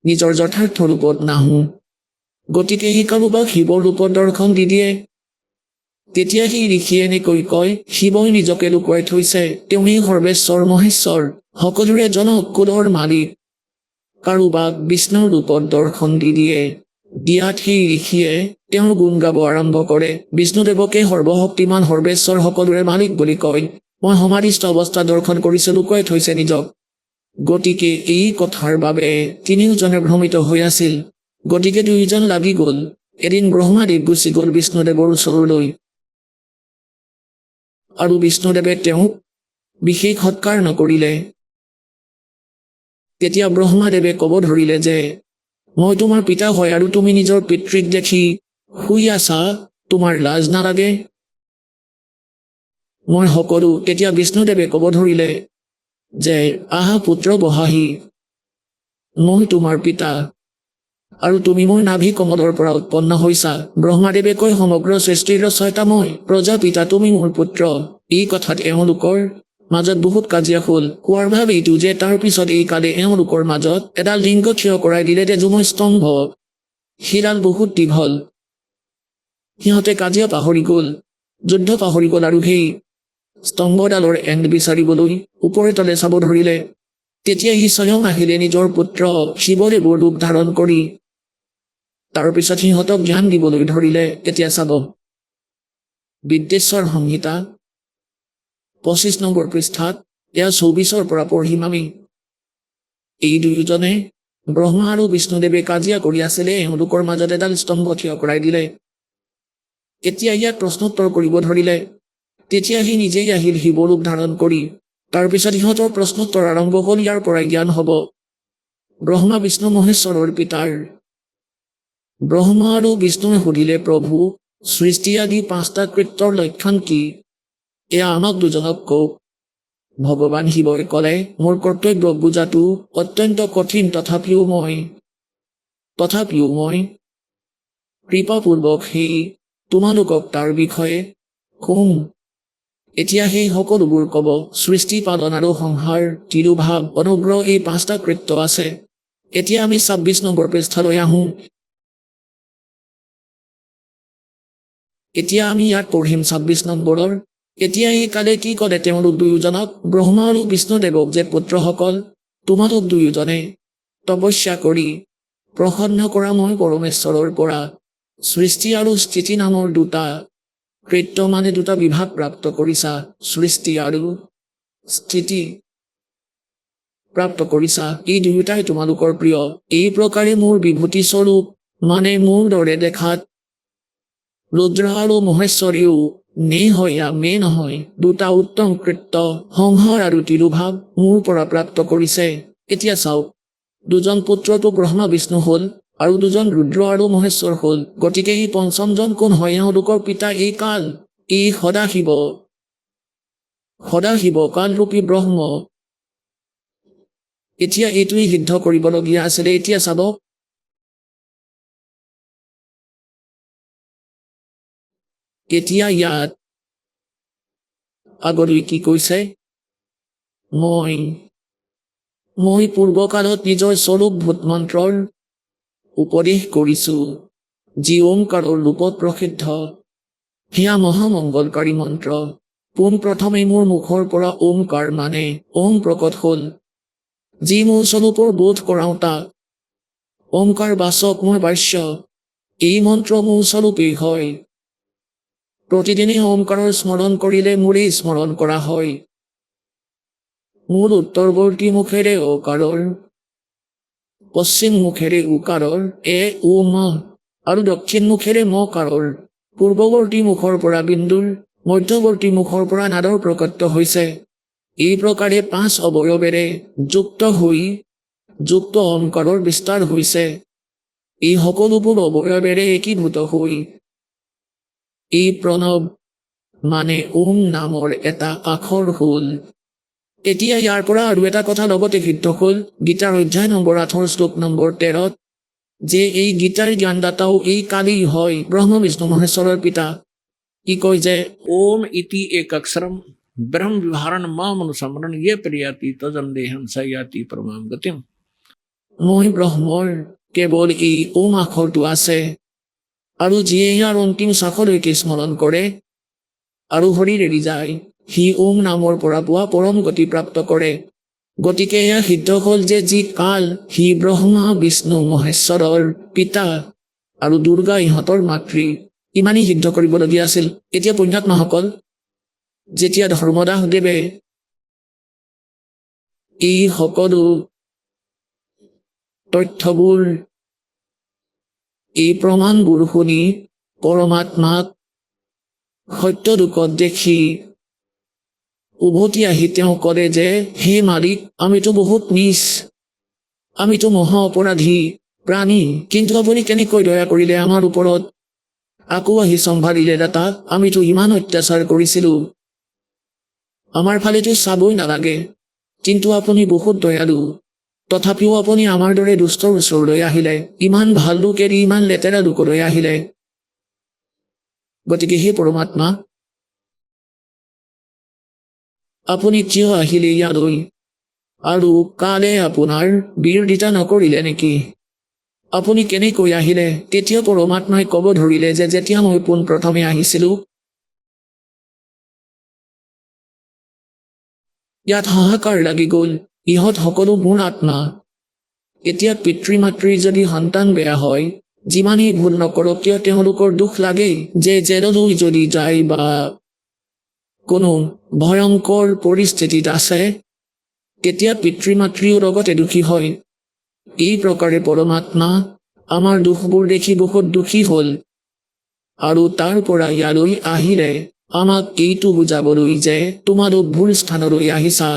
নিজৰ যথাৰ্থ ৰূপত নাহো। গতিকে সি কাৰোবাক শিৱৰ ৰূপত দৰ্শন দি দিয়ে। তেতিয়া সি ঋষিয়ে এনেকৈ কয়, শিৱই নিজকে লুকুৱাই থৈছে, তেওঁৱেই সৰ্বেশ্বৰ মহেশ্বৰ, সকলোৰে জনক কুলৰ মালিক। কাৰোবাক বিষ্ণুৰ ৰূপত দৰ্শন দি দিয়ে। দিয়াত সেই ঋষিয়ে তেওঁৰ গুণ গাব আৰম্ভ কৰে। বিষ্ণুদেৱকে সৰ্বশক্তিমান সৰ্বেশ্বৰ সকলোৰে মালিক বুলি কয়। মই সমাধিস্থ অৱস্থা দৰ্শন কৰিছো, লুকুৱাই থৈছে নিজক। গতিকে এই কথাৰ বাবে তিনিওজনে ভ্ৰমিত হৈ আছিল। গতিকে দুয়োজন লাগি গ'ল। এদিন ব্ৰহ্মাদেৱ গুচি গ'ল বিষ্ণুদেৱৰ ওচৰলৈ। আৰু বিষ্ণুদেৱে তেওঁক বিশেষ সৎকাৰ নকৰিলে। তেতিয়া ব্ৰহ্মাদেৱে ক'ব ধৰিলে যে, মই তোমাৰ পিতা হয় আৰু তুমি নিজৰ পিতৃক দেখি শুই আছা, তোমাৰ লাজ নালাগে? মই সকলো। তেতিয়া বিষ্ণুদেৱে ক'ব ধৰিলে যে, আহা পুত্ৰ বহাহি, মই তোমাৰ পিতা আৰু তুমি মোৰ নাভি কমলৰ পৰা উৎপন্ন হৈছা। ব্ৰহ্মাদেৱে কয়, সমগ্ৰ সৃষ্টিৰ ৰচয়িতা মই, প্ৰজাপিতা তুমি মোৰ পুত্ৰ। এই কথাত এওঁলোকৰ মাজত বহুত কাজিয়া হ'ল। কোৱাৰ ভাৱ এইটো যে তাৰ পিছত এই কালে এওঁলোকৰ মাজত এডাল লিংগ থিয় কৰাই দিলে তেজোময় স্তম্ভ। সেইডাল বহুত দীঘল। সিহঁতে কাজিয়া পাহৰি গ'ল, যুদ্ধ পাহৰি গ'ল আৰু সেই স্তম্ভডালৰ এণ্ড বিচাৰিবলৈ ওপৰে তলে চাব ধৰিলে। তেতিয়া সি স্বয়ং আহিলে নিজৰ পুত্ৰ শিৱদেৱৰ ৰূপ ধাৰণ কৰি। তাৰপিছত সিহঁতক জ্ঞান দিবলৈ ধৰিলে। এতিয়া চাব, বিদ্যেশ্বৰ সংহিতা 25 নম্বৰ পৃষ্ঠাত, এয়া 24ৰ পৰা পঢ়িম আমি। এই দুয়োজনে ব্ৰহ্মা আৰু বিষ্ণুদেৱে কাজিয়া কৰি আছিলে, এওঁলোকৰ মাজত এডাল স্তম্ভ থিয় কৰাই দিলে। এতিয়া ইয়াত প্ৰশ্নোত্তৰ কৰিব ধৰিলে। তেতিয়া সি নিজেই আহিল শিৱৰূপ ধাৰণ কৰি। তাৰপিছত সিহঁতৰ প্ৰশ্নোত্তৰ আৰম্ভ হ'ল। ইয়াৰ পৰাই জ্ঞান হ'ব ব্ৰহ্মা বিষ্ণু মহেশ্বৰৰ পিতাৰ। ব্ৰহ্মা আৰু বিষ্ণুৱে সুধিলে, প্ৰভু, সৃষ্টি আদি 5টা কৃত্যৰ লক্ষণ কি? এয়া আমাক দুজনক কওক। ভগৱান শিৱই ক'লে, মোৰ কৰ্তব্য বুজাটো অত্যন্ত কঠিন, তথাপিও মই কৃপাপূৰ্বক সেই তোমালোকক তাৰ বিষয়ে কম। এতিয়া সেই সকলোবোৰ ক'ব। সৃষ্টি, পালন আৰু সংহাৰ, তিৰোভাৱ, অনুগ্ৰহ, এই 5টা কৃত্য আছে। এতিয়া আমি 26 নম্বৰ পৃষ্ঠালৈ আহোঁ। এতিয়া আমি ইয়াত পঢ়িম 26 নম্বৰৰ। এতিয়া এই কালে কি ক'লে তেওঁলোক দুয়োজনক, ব্ৰহ্মা আৰু বিষ্ণুদেৱক যে, পুত্ৰসকল, তোমালোক দুয়োজনে তপস্যা কৰি প্ৰসন্ন কৰা মই পৰমেশ্বৰৰ পৰা সৃষ্টি আৰু স্থিতি নামৰ 2টা কৃত্য, মানে 2টা বিভাগ প্ৰাপ্ত কৰিছা। সৃষ্টি আৰু স্থিতি প্ৰাপ্ত কৰিছা। এই দুয়োটাই তোমালোকৰ প্ৰিয়। এই প্ৰকাৰে মোৰ বিভূতি স্বৰূপ, মানে মোৰ দৰে দেখাত ৰুদ্ৰ আৰু মহেশ্বৰীও মে নহয়, 2টা উত্তম কৃত্য, সংহাৰ আৰু তিৰোভাৱ মোৰ পৰা প্ৰাপ্ত কৰিছে। এতিয়া চাওক, 2জন পুত্ৰটো ব্ৰহ্মা বিষ্ণু হ'ল আৰু 2জন ৰুদ্ৰ আৰু মহেশ্বৰ হ'ল। গতিকে এই 5মজন কোন হয়? এওঁলোকৰ পিতা এই কাল, এই সদাশিৱ কালৰূপী ব্ৰহ্ম। এতিয়া এইটোৱেই সিদ্ধ কৰিবলগীয়া আছিলে। এতিয়া চাব, এতিয়া ইয়াত আগলৈ কি কৈছে, মই পূৰ্বকালত নিজৰ স্বৰূপ ভূত মন্ত্ৰৰ উপদেশ কৰিছো, যি ওমকাৰৰ ৰূপত প্ৰসিদ্ধ। সেয়া মহামংগলকাৰী মন্ত্ৰ। পোনপ্ৰথমে মোৰ মুখৰ পৰা ওমকাৰ মানে ওম প্ৰকট হ'ল, যি মোৰ স্বৰূপৰ বোধ কৰাওঁ তাক ওমকাৰ বাচক মই বাস্য। এই মন্ত্ৰ মোৰ স্বৰূপেই হয়। প্ৰতিদিনে ওমকাৰৰ স্মৰণ কৰিলে মোৰেই স্মৰণ কৰা হয়। মোৰ উত্তৰৱৰ্তী মুখেৰে অকাৰৰ, পশ্চিম মুখেৰে উকাৰৰ উম আৰু দক্ষিণ মুখেৰে মকাৰৰ, পূৰ্বৱৰ্তী মুখৰ পৰা বিন্দুৰ, মধ্যৱৰ্তী মুখৰ পৰা নাদৰ প্ৰকট হৈছে। এই প্ৰকাৰে 5 অৱয়ৱেৰে যুক্ত ওমকাৰৰ বিস্তাৰ হৈছে। এই সকলোবোৰ অৱয়ৱেৰে একীভূত হৈ এই প্ৰণৱ মানে ওম নামৰ এটা আখৰ হ'ল। এতিয়া ইয়াৰ পৰা আৰু এটা কথা লগতে সিদ্ধ হ'ল, গীতাৰ অধ্যায় নম্বৰ 8 শ্লোক নম্বৰ 13, যে এই গীতাৰ জ্ঞানদাতাও এই কালেই হয়, ব্ৰহ্মা বিষ্ণু মহেশ্বৰৰ পিতা। কি কয় যে, ओम इति एकक्षरम ब्रह्म विहारण माम अनुसमरण ये प्रयाति तजम देहम स याति परमाम गतिम। মই ব্ৰহ্মৰ কেৱল এই ওম আখৰটো আছে আৰু যিয়ে ইয়াৰ অন্তিম শ্বাসলৈকে স্মৰণ কৰে আৰু শৰীৰ এৰি যায় সি ওম নামৰ পৰা পোৱা পৰম গতি প্ৰাপ্ত কৰে। গতিকে এয়া সিদ্ধ হ'ল যে যি কাল সি ব্ৰহ্মা বিষ্ণু মহেশ্বৰৰ পিতা আৰু দুৰ্গা ইহঁতৰ মাতৃ ইমানেই সিদ্ধ কৰিবলগীয়া আছিল। এতিয়া পুণ্যাত্মাসকল, যেতিয়া ধৰ্মদাসদেৱে এই সকলো তথ্যবোৰ এই প্ৰমাণবোৰ শুনি পৰমাত্মাক সত্য ৰূপত দেখি উভতি আহি তেওঁ ক'লে যে হে মালিক, আমিতো বহুত নীচ, আমিতো মহা অপৰাধী প্ৰাণী, কিন্তু আপুনি কেনেকৈ দয়া কৰিলে আমাৰ ওপৰত? আকৌ আহি চম্ভালিলে দাতা, আমিতো ইমান অত্যাচাৰ কৰিছিলোঁ, আমাৰ ফালেতো চাবই নালাগে, কিন্তু আপুনি বহুত দয়ালু। তথাপিও আপুনি আমাৰ দৰে দুষ্টৰ ওচৰলৈ আহিলে, ইমান ভাল লোক এৰি ইমান লেতেৰা লোকলৈ আহিলে। গতিকে হে পৰমাত্মা, আপুনি কিয় আহিলে ইয়ালৈ? আৰু কালে আপোনাৰ বিৰোধিতা নকৰিলে নেকি? আপুনি কেনেকৈ আহিলে? তেতিয়া পৰমাত্মাই ক'ব ধৰিলে যে যেতিয়া মই পোনপ্ৰথমে আহিছিলোঁ ইয়াত হাহাকাৰ লাগি গ'ল, ইহঁত সকলো মোৰ আত্মা। এতিয়া পিতৃ মাতৃৰ যদি সন্তান বেয়া হয়, যিমানেই ভুল নকৰক কিয় তেওঁলোকৰ দুখ লাগেই যে জেললৈ যদি যায় বা কোনো ভয়ংকৰ পৰিস্থিতিত আছে, তেতিয়া পিতৃ মাতৃও লগতে দুখী হয়। এই প্ৰকাৰে পৰমাত্মা আমাৰ দুখবোৰ দেখি বহুত দুখী হ'ল আৰু তাৰ পৰা ইয়ালৈ আহিলে আমাক এইটো বুজাবলৈ যে তোমালোক ভুল স্থানলৈ আহিছা,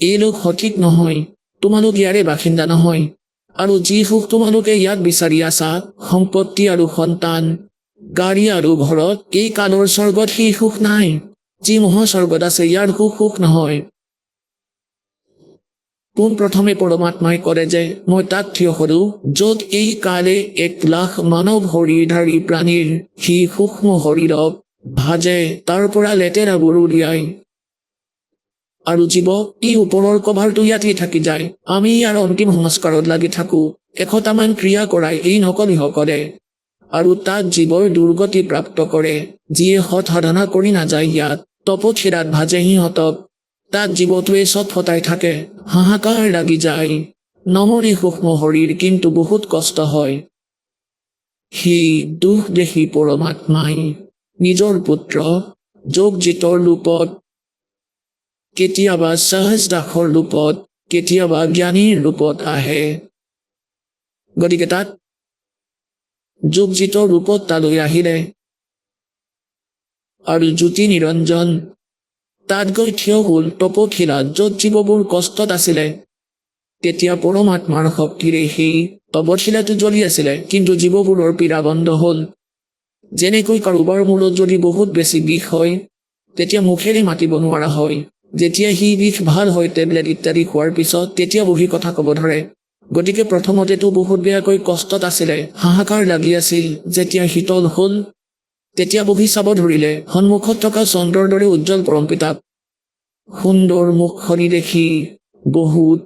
এই লোক সঠিক নহয়, তোমালোক ইয়াৰে বাসিন্দা নহয়, আৰু যি সুখ তোমালোকে ইয়াত বিচাৰি আছা, সম্পত্তি আৰু সন্তান, গাড়ী আৰু ঘৰত, এই কালৰ স্বৰ্গত সেই সুখ নাই। যি মহাস্বৰ্গত আছে ইয়াৰ সুখ নহয়। পোনপ্ৰথমে পৰমাত্মাই কৰে যে মই তাত থিয় হ'লো য'ত এই কালে 1,00,000 মানৱ শৰীৰধাৰী প্ৰাণীৰ সি সূক্ষ্ম শৰীৰক ভাজে, তাৰ পৰা লেতেৰাবোৰ উলিয়াই আৰু জীৱ এই ওপৰৰ কভাৰটো ইয়াতেই থাকি যায়। আমি ইয়াৰ অন্তিম সংস্কাৰত লাগি থাকো, 100টামান ক্ৰিয়া কৰাই এই নকলিসকলে, আৰু তাত জীৱৰ দুৰ্গতি প্ৰাপ্ত কৰে। যিয়ে সৎ সাধনা কৰি নাযায় ইয়াত তপথিৰাত ভাজে সিহঁতক, তাত জীৱটোৱে চট ফটাই থাকে, হাহাকাৰ লাগি যায়, নমৰে সূক্ষ্ম শৰীৰ, কিন্তু বহুত কষ্ট হয়। সেই দুখ দেখি পৰমাত্মাই নিজৰ পুত্ৰ যোগজিতৰ ৰূপত, কেতিয়াবা সহজ দাসৰ ৰূপত, কেতিয়াবা জ্ঞানীৰ ৰূপত আহে। গতিকে তাত যোগজিতৰ ৰূপত তালৈ আহিলে আৰু জ্যোতি নিৰঞ্জন তাত গৈ থিয় হ'ল তপথিৰাত, য'ত জীৱবোৰ কষ্টত আছিলে। তেতিয়া পৰমাত্মাৰ শক্তিৰে সেই তপথিৰাটো জ্বলি আছিলে, কিন্তু জীৱবোৰৰ পীড়া বন্ধ হ'ল। যেনেকৈ কাৰোবাৰ মূৰত যদি বহুত বেছি বিষ হয়, তেতিয়া মুখেৰে মাতিব নোৱাৰা হয়, যেতিয়া সি বিষ ভাল হয় টেবলেট ইত্যাদি খোৱাৰ পিছত তেতিয়া বহি কথা ক'ব ধৰে। গতিকে প্ৰথমতেতো বহুত বেয়াকৈ কষ্টত আছিলে, হাহাকাৰ লাগি আছিল। যেতিয়া শীতল হ'ল তেতিয়া বহি চাব ধৰিলে সন্মুখত থকা চন্দ্ৰৰ দৰে উজ্জ্বল পৰমপিতাক। সুন্দৰ মুখখনি দেখি বহুত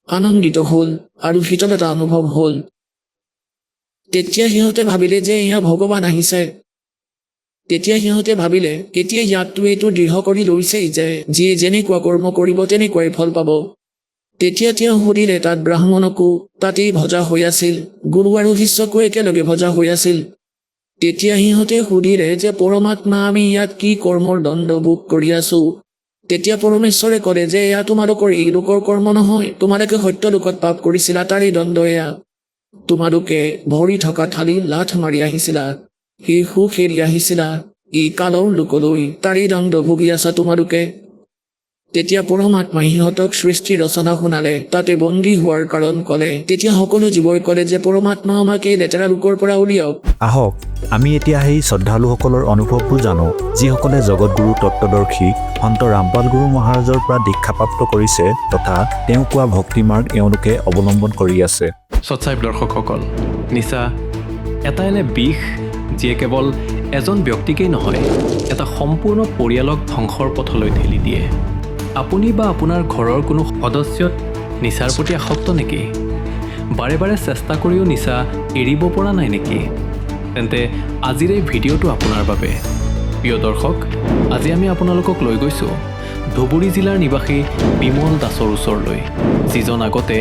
আনন্দিত হ'ল আৰু শীতলতা অনুভৱ হ'ল। তেতিয়া সিহঁতে ভাবিলে যে এয়া ভগৱান আহিছে। তেতিয়া সিহঁতে ভাবিলে এতিয়া ইয়াততো এইটো দৃঢ় কৰি লৈছেই যে যিয়ে যেনেকুৱা কৰ্ম কৰিব তেনেকুৱাই ফল পাব। তেতিয়া তেওঁ সুধিলে তাত ব্ৰাহ্মণকো, তাতেই ভজা হৈ আছিল, গুৰু আৰু শিষ্যকো একেলগে ভজা হৈ আছিল। তেতিয়া সিহঁতে সুধিলে যে পৰমাত্মা, আমি ইয়াত কি কৰ্মৰ দণ্ড ভোগ কৰি আছো? তেতিয়া পৰমেশ্বৰে ক'লে যে এয়া তোমালোকৰ এই লোকৰ কৰ্ম নহয়, তোমালোকে সত্য লোকত পাপ কৰিছিলা, তাৰেই দণ্ড এয়া। তোমালোকে ভৰি থকা থালি লাথ মাৰি আহিছিলা, সেই সুখ এৰি আহিছিলা এই কালৰ লোকলৈ, তাৰেই দণ্ড ভুগি আছা তোমালোকে। তেতিয়া পৰমাত্মাই সিহঁতক সৃষ্টি ৰচনা শুনালে, তাতে বন্দী হোৱাৰ কাৰণ ক'লে। তেতিয়া সকলো জীৱই ক'লে যে পৰমাত্মা আমাক এই লেতেৰা লোকৰ পৰা উলিয়াওক। আহক আমি এতিয়া সেই শ্ৰদ্ধালুসকলৰ অনুভৱবোৰ জানো, যিসকলে জগতগুৰু তত্ত্বদৰ্শী সন্ত ৰামপাল গুৰু মহাৰাজৰ পৰা দীক্ষাপ্ৰাপ্ত কৰিছে তথা তেওঁ কোৱা ভক্তিমাৰ্গ এওঁলোকে অৱলম্বন কৰি আছে। সৎসাই দৰ্শকসকল, নিচা এটা এনে বিষ যিয়ে কেৱল এজন ব্যক্তিকেই নহয়, এটা সম্পূৰ্ণ পৰিয়ালক ধ্বংসৰ পথলৈ ঠেলি দিয়ে। আপুনি বা আপোনাৰ ঘৰৰ কোনো সদস্য নিচাৰ প্ৰতি আসক্ত নেকি? বাৰে বাৰে চেষ্টা কৰিও নিচা এৰিব পৰা নাই নেকি? তেন্তে আজিৰ এই ভিডিঅ'টো আপোনাৰ বাবে। প্ৰিয় দৰ্শক, আজি আমি আপোনালোকক লৈ গৈছোঁ ধুবুৰী জিলাৰ নিবাসী বিমল দাসৰ ওচৰলৈ, যিজন আগতে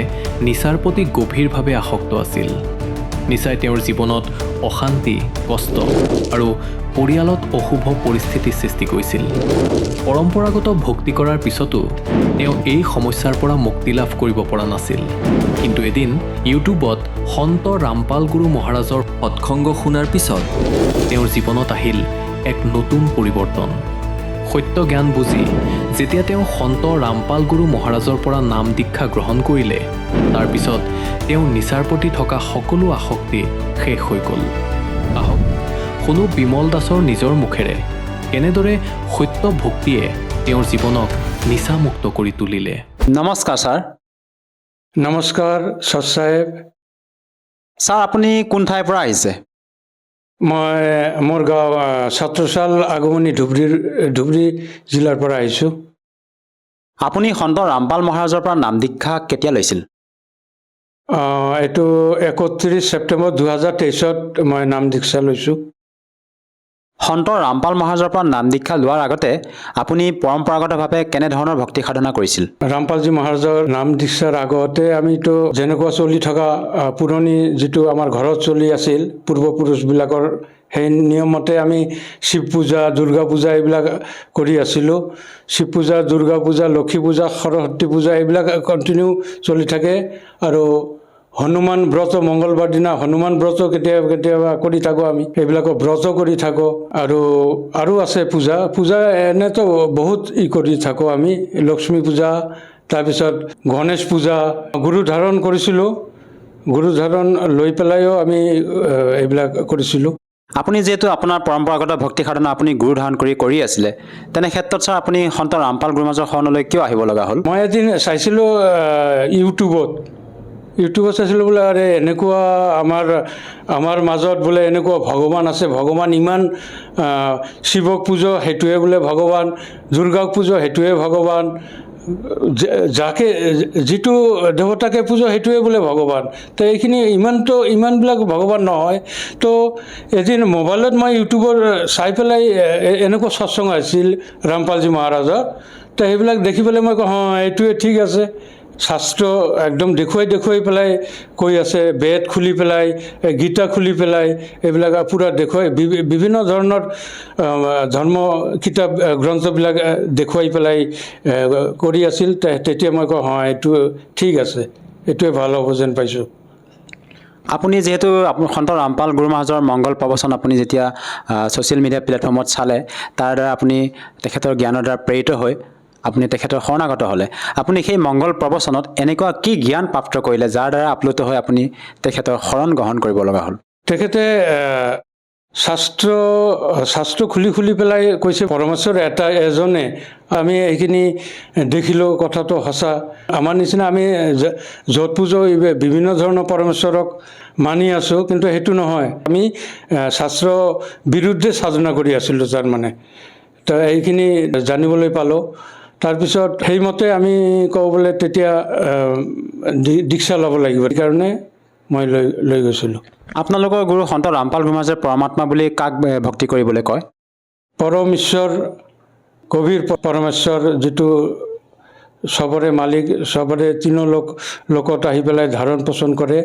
নিচাৰ প্ৰতি গভীৰভাৱে আসক্ত আছিল। নিচাই তেওঁৰ জীৱনত অশান্তি, কষ্ট আৰু পৰিয়ালত অশুভ পৰিস্থিতিৰ সৃষ্টি কৰিছিল। পৰম্পৰাগত ভক্তি কৰাৰ পিছতো তেওঁ এই সমস্যাৰ পৰা মুক্তি লাভ কৰিব পৰা নাছিল। কিন্তু এদিন ইউটিউবত সন্ত ৰামপাল গুৰু মহাৰাজৰ সৎসংগ শুনাৰ পিছত তেওঁৰ জীৱনত আহিল এক নতুন পৰিৱৰ্তন। সত্য জ্ঞান বুজি যেতিয়া তেওঁ সন্ত ৰামপাল গুৰু মহাৰাজৰ পৰা নাম দীক্ষা গ্ৰহণ কৰিলে, তাৰপিছত তেওঁ নিচাৰ প্ৰতি থকা সকলো আসক্তি শেষ হৈ গ'ল। আহক শুনো বিমল দাসৰ নিজৰ মুখেৰে কেনেদৰে সত্য ভক্তিয়ে তেওঁৰ জীৱনক নিচামুক্ত কৰি তুলিলে। নমস্কাৰ ছাৰ। নমস্কাৰ সচ সাহেব। ছাৰ, আপুনি কোন ঠাইৰ পৰা আহিছে? মই মোৰ গাঁও ছাত্ৰশাল আগমনী ধুবুৰী জিলাৰ পৰা আহিছোঁ। আপুনি সন্ত ৰামপাল মহাৰাজৰ পৰা নাম দীক্ষা কেতিয়া লৈছিল? এইটো 31 ছেপ্টেম্বৰ 2023 মই নাম দীক্ষা লৈছোঁ। সন্ত ৰামপাল মহাৰাজৰ পৰা নাম দীক্ষা লোৱাৰ আগতে আপুনি পৰম্পৰাগতভাৱে কেনেধৰণৰ ভক্তি সাধনা কৰিছিল? ৰামপালজী মহাৰাজৰ নাম দীক্ষাৰ আগতে আমিতো যেনেকুৱা চলি থকা পুৰণি যিটো আমাৰ ঘৰত চলি আছিল পূৰ্বপুৰুষবিলাকৰ, সেই নিয়মতে আমি শিৱ পূজা, দুৰ্গা পূজা এইবিলাক কৰি আছিলোঁ। শিৱ পূজা, দুৰ্গা পূজা, লক্ষী পূজা, সৰস্বতী পূজা এইবিলাক কণ্টিনিউ চলি থাকে। আৰু হনুমান ব্ৰত, মংগলবাৰ দিনা হনুমান ব্ৰত কেতিয়াবা কৰি থাকোঁ আমি, এইবিলাকৰ ব্ৰত কৰি থাকোঁ। আৰু আছে পূজা এনেতো বহুত কৰি থাকোঁ আমি, লক্ষ্মী পূজা, তাৰপিছত গণেশ পূজা। গুৰু ধাৰণ কৰিছিলোঁ, গুৰু ধাৰণ লৈ পেলাইও আমি এইবিলাক কৰিছিলোঁ। আপুনি যিহেতু আপোনাৰ পৰম্পৰাগত ভক্তি সাধনা আপুনি গুৰু ধাৰণ কৰি আছিলে, তেনে ক্ষেত্ৰত ছাৰ আপুনি সন্ত ৰামপাল গুৰু মহাৰাজৰ শৰণলৈ কিয় আহিব লগা হ'ল? মই এদিন চাইছিলোঁ ইউটিউবত চাইছিলোঁ বোলে, আৰে এনেকুৱা আমাৰ মাজত বোলে এনেকুৱা ভগৱান আছে, ভগৱান ইমান শিৱক পূজা সেইটোৱে বোলে ভগৱান, দুৰ্গাক পূজা সেইটোৱে ভগৱান, যিটো দেৱতাকে পূজা সেইটোৱে বোলে ভগৱান। তো এইখিনি ইমানবিলাক ভগৱান নহয়। তো এদিন মোবাইলত মই ইউটিউবৰ চাই পেলাই এনেকুৱা সৎসংগ আছিল ৰামপালজী মহাৰাজৰ, তো সেইবিলাক দেখি পেলাই মই কওঁ এইটোৱে ঠিক আছে। শাস্ত্ৰ একদম দেখুৱাই পেলাই কৈ আছে, বেদ খুলি পেলাই, গীতা খুলি পেলাই এইবিলাক পূৰা দেখুৱাই বিভিন্ন ধৰণৰ ধৰ্ম কিতাপ গ্ৰন্থবিলাক দেখুৱাই পেলাই কৰি আছিল। তেতিয়া মই কওঁ এইটো ঠিক আছে, এইটোৱে ভাল হ'ব যেন পাইছোঁ। আপুনি যিহেতু সন্ত ৰামপাল গুৰু মহাৰাজৰ মংগল প্ৰবচন আপুনি যেতিয়া ছ'চিয়েল মিডিয়া প্লেটফৰ্মত চালে, তাৰ দ্বাৰা আপুনি তেখেতৰ জ্ঞানৰ দ্বাৰা প্ৰেৰিত হৈ আপুনি তেখেতৰ শৰণাগত হ'লে। আপুনি সেই মংগল প্ৰবচনত এনেকুৱা কি জ্ঞান প্ৰাপ্ত কৰিলে যাৰ দ্বাৰা আপ্লুত হৈ আপুনি তেখেতৰ শৰণ গ্ৰহণ কৰিব লগা হ'ল? তেখেতে শাস্ত্ৰ খুলি পেলাই কৈছে, পৰমেশ্বৰ এজনে। আমি এইখিনি দেখিলোঁ, কথাটো সঁচা। আমাৰ নিচিনা আমি য'ত পূজা বিভিন্ন ধৰণৰ পৰমেশ্বৰক মানি আছোঁ, কিন্তু সেইটো নহয়। আমি শাস্ত্ৰ বিৰুদ্ধে সাধনা কৰি আছিলোঁ তাৰমানে। তো এইখিনি জানিবলৈ পালোঁ। তাৰপিছত সেইমতে আমি কওঁ বোলে তেতিয়া দীক্ষা ল'ব লাগিব, সেইকাৰণে মই লৈ গৈছিলোঁ। আপোনালোকৰ গুৰু সন্ত ৰামপাল গুৰু মহাৰাজে পৰমাত্মা বুলি কাক ভক্তি কৰিবলৈ কয়? পৰম ঈশ্বৰ, গভীৰ পৰমেশ্বৰ, যিটো চবৰে মালিক, চবৰে লোকত আহি পেলাই ধাৰণ পোষণ কৰে,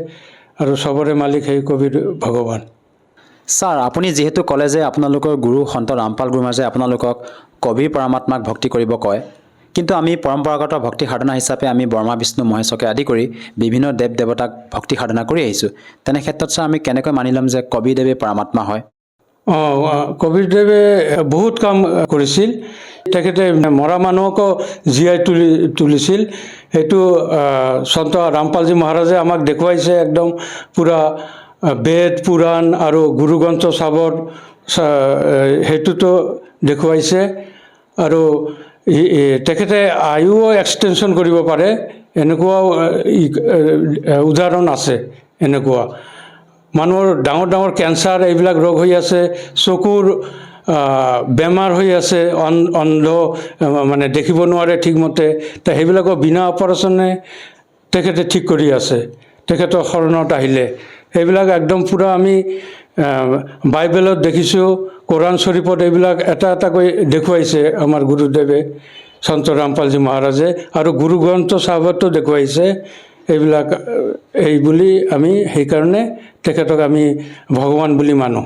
আৰু চবৰে মালিক সেই গভীৰ ভগৱান। ছাৰ, আপুনি যিহেতু ক'লে যে আপোনালোকৰ গুৰু সন্ত ৰামপাল গুৰু মহাৰাজে আপোনালোকক কবিৰ পৰমাত্মাক ভক্তি কৰিব কয়, কিন্তু আমি পৰম্পৰাগত ভক্তি সাধনা হিচাপে আমি ব্ৰহ্মা, বিষ্ণু, মহেশকে আদি কৰি বিভিন্ন দেৱ দেৱতাক ভক্তি সাধনা কৰি আহিছোঁ। তেনে ক্ষেত্ৰত ছাৰ আমি কেনেকৈ মানি ল'ম যে কবিৰদেৱে পৰমাত্মা হয়? কবিৰদেৱে বহুত কাম কৰিছিল। তেখেতে মৰা মানুহকো জীয়াই তুলিছিল। সেইটো সন্ত ৰামপালজী মহাৰাজে আমাক দেখুৱাইছে। একদম পূৰা বেদ, পুৰাণ আৰু গুৰুগ্ৰন্থ চাবৰ সেইটোতো দেখুৱাইছে। আৰু তেখেতে আয়ুও এক্সটেনশ্যন কৰিব পাৰে, এনেকুৱাও উদাহৰণ আছে। এনেকুৱা মানুহৰ ডাঙৰ কেঞ্চাৰ এইবিলাক ৰোগ হৈ আছে, চকুৰ বেমাৰ হৈ আছে, অন্ধ মানে দেখিব নোৱাৰে ঠিকমতে, তো সেইবিলাকৰ বিনা অপাৰেশ্যনে তেখেতে ঠিক কৰি আছে। তেখেতৰ শৰণত আহিলে। এইবিলাক একদম পূৰা আমি বাইবেলত দেখিছোঁ, কোৰাণ শ্বৰীফত এইবিলাক এটা এটাকৈ দেখুৱাইছে আমাৰ গুৰুদেৱে সন্ত ৰামপালজী মহাৰাজে, আৰু গুৰু গ্ৰন্থ চাহাবতো দেখুৱাইছে এইবিলাক। এই বুলি আমি সেইকাৰণে তেখেতক আমি ভগৱান বুলি মানো।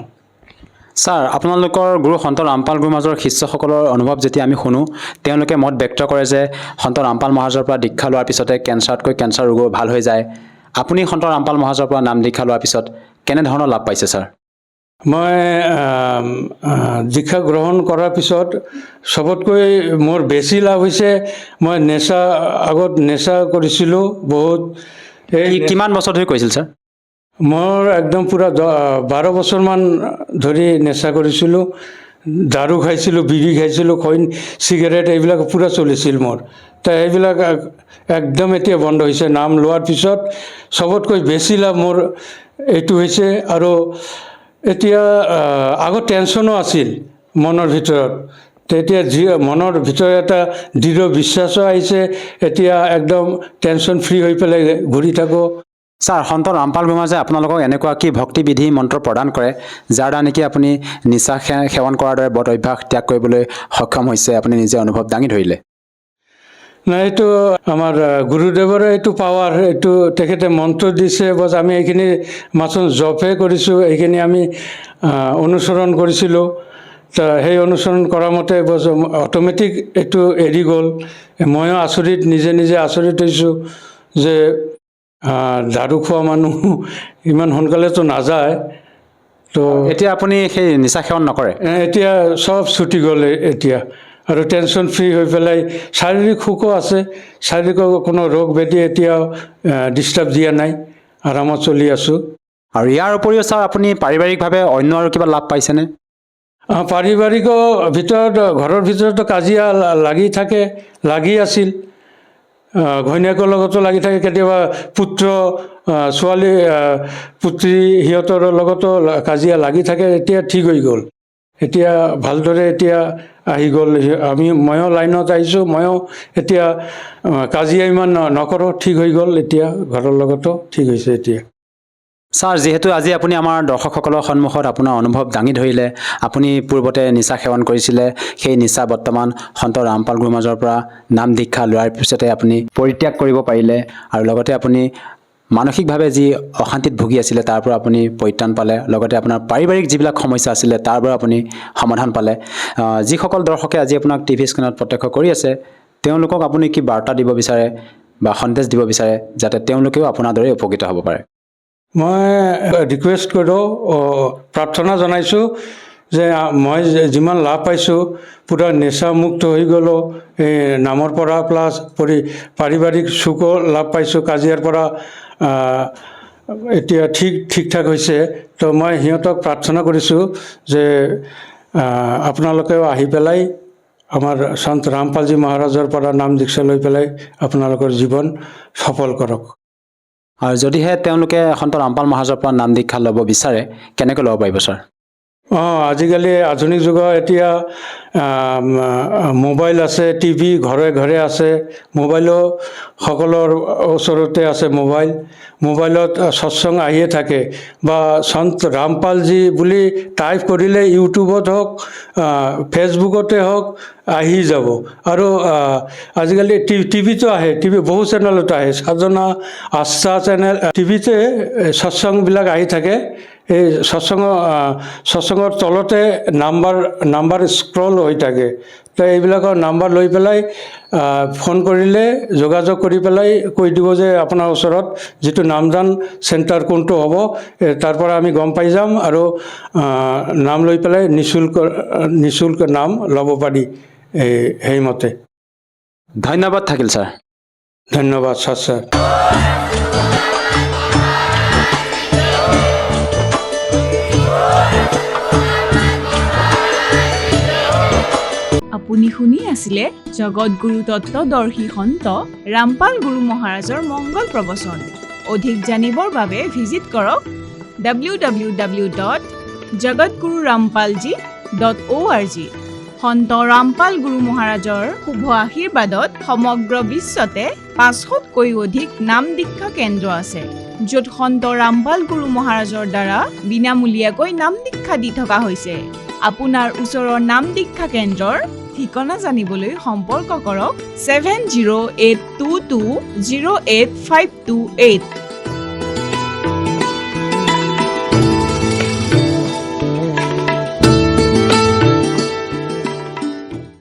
ছাৰ, আপোনালোকৰ গুৰু সন্ত ৰামপাল গুৰু মহাৰাজৰ শিষ্যসকলৰ অনুভৱ যেতিয়া আমি শুনো, তেওঁলোকে মত ব্যক্ত কৰে যে সন্ত ৰামপাল মহাৰাজৰ পৰা দীক্ষা লোৱাৰ পিছতে কেঞ্চাৰতকৈ কেঞ্চাৰ ৰোগো ভাল হৈ যায়। আপুনি সন্ত ৰামপাল মহাৰাজৰ পৰা নাম দীক্ষা লোৱাৰ পিছত কেনেধৰণৰ লাভ পাইছে ছাৰ? মই দীক্ষা গ্ৰহণ কৰাৰ পিছত চবতকৈ মোৰ বেছি লাভ হৈছে, মই আগত নেশা কৰিছিলোঁ বহুত। কিমান বছৰ ধৰি কৰিছিল ছাৰ? মোৰ একদম পূৰা 12 বছৰমান ধৰি নেশা কৰিছিলোঁ। দাৰু খাইছিলোঁ, বিড়ি খাইছিলোঁ, খৈন, চিগাৰেট এইবিলাক পূৰা চলিছিল মোৰ। তো এইবিলাক একদম এতিয়া বন্ধ হৈছে। নাম লোৱাৰ পিছত চবতকৈ বেছি লাভ মোৰ এইটো হৈছে। আৰু এতিয়া আগত টেনশ্যনো আছিল মনৰ ভিতৰত, তেতিয়া মনৰ ভিতৰত এটা দৃঢ় বিশ্বাসো আহিছে। এতিয়া একদম টেনশ্যন ফ্ৰী হৈ পেলাই ঘূৰি থাকোঁ। ছাৰ, সন্ত ৰামপাল গুৰু মহাৰাজে আপোনালোকক এনেকুৱা কি ভক্তিবিধি মন্ত্ৰ প্ৰদান কৰে যাৰ দ্বাৰা নেকি আপুনি নিচা সেৱন কৰাৰ দৰে বদ অভ্যাস ত্যাগ কৰিবলৈ সক্ষম হৈছে, আপুনি নিজে অনুভৱ দাঙি ধৰিলে? নাই, এইটো আমাৰ গুৰুদেৱৰে এইটো পাৱাৰ, এইটো তেখেতে মন্ত্ৰ দিছে। বছ আমি এইখিনি মাথোন জপহে কৰিছোঁ, এইখিনি আমি অনুসৰণ কৰিছিলোঁ। তো সেই অনুসৰণ কৰা মতে বছ অট'মেটিক এইটো এৰি গ'ল। ময়ো নিজে নিজে আচৰিত হৈছোঁ যে দাৰু খোৱা মানুহ ইমান সোনকালেতো নাযায়। তো এতিয়া আপুনি সেই নিচা সেৱন নকৰে? এতিয়া চব ছুটি গ'ল এতিয়া, আৰু টেনশ্যন ফ্ৰী হৈ পেলাই শাৰীৰিক সুখো আছে। শাৰীৰিক কোনো ৰোগ ব্যাধি এতিয়াও ডিষ্টাৰ্ব দিয়া নাই, আৰামত চলি আছোঁ। আৰু ইয়াৰ উপৰিও ছাৰ, আপুনি পাৰিবাৰিকভাৱে অন্য আৰু কিবা লাভ পাইছেনে? পাৰিবাৰিকৰ ভিতৰত, ঘৰৰ ভিতৰতো কাজিয়া লাগি আছিল। ঘৈণীয়েকৰ লগতো লাগি থাকে, কেতিয়াবা পুত্ৰ ছোৱালী পুত্ৰী সিহঁতৰ লগতো কাজিয়া লাগি থাকে। এতিয়া ঠিক হৈ গ'ল, এতিয়া ভালদৰে এতিয়া আহি গ'ল। ময়ো লাইনত আহিছোঁ, ময়ো এতিয়া কাজিয়া ইমান নকৰোঁ, ঠিক হৈ গ'ল। এতিয়া ঘৰৰ লগতো ঠিক হৈছে এতিয়া। ছাৰ, যিহেতু আজি আপুনি আমাৰ দৰ্শকসকলৰ সন্মুখত আপোনাৰ অনুভৱ দাঙি ধৰিলে, আপুনি পূৰ্বতে নিচা সেৱন কৰিছিলে, সেই নিচা বৰ্তমান সন্ত ৰামপাল গুৰু মহাৰাজৰ পৰা নাম দীক্ষা লোৱাৰ পিছতে আপুনি পৰিত্যাগ কৰিব পাৰিলে, আৰু লগতে আপুনি মানসিকভাৱে যি অশান্তিত ভুগি আছিলে তাৰ পৰা আপুনি পৰিত্ৰাণ পালে, লগতে আপোনাৰ পাৰিবাৰিক যিবিলাক সমস্যা আছিলে তাৰ পৰা আপুনি সমাধান পালে। যিসকল দৰ্শকে আজি আপোনাক টিভি স্ক্ৰীণত প্ৰত্যক্ষ কৰি আছে, তেওঁলোকক আপুনি কি বাৰ্তা দিব বিচাৰে বা সন্দেশ দিব বিচাৰে যাতে তেওঁলোকেও আপোনাৰ দৰে উপকৃত হ'ব পাৰে? মই ৰিকুৱেষ্ট কৰোঁ, প্ৰাৰ্থনা জনাইছোঁ যে মই যিমান লাভ পাইছোঁ, পূৰা নিচামুক্ত হৈ গ'লোঁ এই নামৰ পৰা, প্লাছ পাৰিবাৰিক সুখো লাভ পাইছোঁ, কাজিয়াৰ পৰা এতিয়া ঠিক ঠাক হৈছে। তো মই সিহঁতক প্ৰাৰ্থনা কৰিছোঁ যে আপোনালোকেও আহি পেলাই আমাৰ সন্ত ৰামপালজী মহাৰাজৰ পৰা নাম দীক্ষা লৈ পেলাই আপোনালোকৰ জীৱন সফল কৰক। আৰু যদিহে তেওঁলোকে সন্ত ৰামপাল মহাৰাজৰ পৰা নাম দীক্ষা ল'ব বিচাৰে, কেনেকৈ ল'ব পাৰিব ছাৰ? আজিকালি আধুনিক যুগত এতিয়া মোবাইল আছে, টিভি ঘৰে ঘৰে আছে, মোবাইলো সকলৰ ওচৰতে আছে। মোবাইলত সৎসংগ আহিয়ে থাকে, বা সন্ত ৰামপালজী বুলি টাইপ কৰিলে ইউটিউবত হওক, ফেচবুকতে হওক আহি যাব। আৰু আজিকালি টিভিতো আহে, বহু চেনেলত আহে, সাধনা আস্থা চেনেল, টিভিতে সৎসংগবিলাক আহি থাকে। এই সৎসংগৰ তলতে নাম্বাৰ স্ক্ৰল হৈ থাকে। তো এইবিলাকৰ নাম্বাৰ লৈ পেলাই ফোন কৰিলে, যোগাযোগ কৰি পেলাই কৈ দিব যে আপোনাৰ ওচৰত যিটো নামদান চেণ্টাৰ কোনটো হ'ব, তাৰ পৰা আমি গম পাই যাম, আৰু নাম লৈ পেলাই নিঃশুল্ক নাম ল'ব পাৰি। সেইমতে ধন্যবাদ থাকিল ছাৰ। ধন্যবাদ ছাৰ। আপুনি শুনি আছিলে জগতগুৰু তত্ত্বদৰ্শী সন্ত ৰামপাল গুৰু মহাৰাজৰ মংগল প্ৰবচন। অধিক জানিবৰ বাবে ভিজিট কৰক www.jagatgururampalji.org। সন্ত ৰামপাল গুৰু মহাৰাজৰ শুভ আশীৰ্বাদত সমগ্ৰ বিশ্বতে 500তকৈও অধিক নাম দীক্ষা কেন্দ্ৰ আছে। য'ত সন্ত ৰামপাল গুৰু মহাৰাজৰ দ্বাৰা বিনামূলীয়াকৈ নাম দীক্ষা দি থকা হৈছে। আপোনাৰ ওচৰৰ নাম দীক্ষা কেন্দ্ৰৰ ঠিকনা জানিবলৈ সম্পৰ্ক কৰক 7082208528।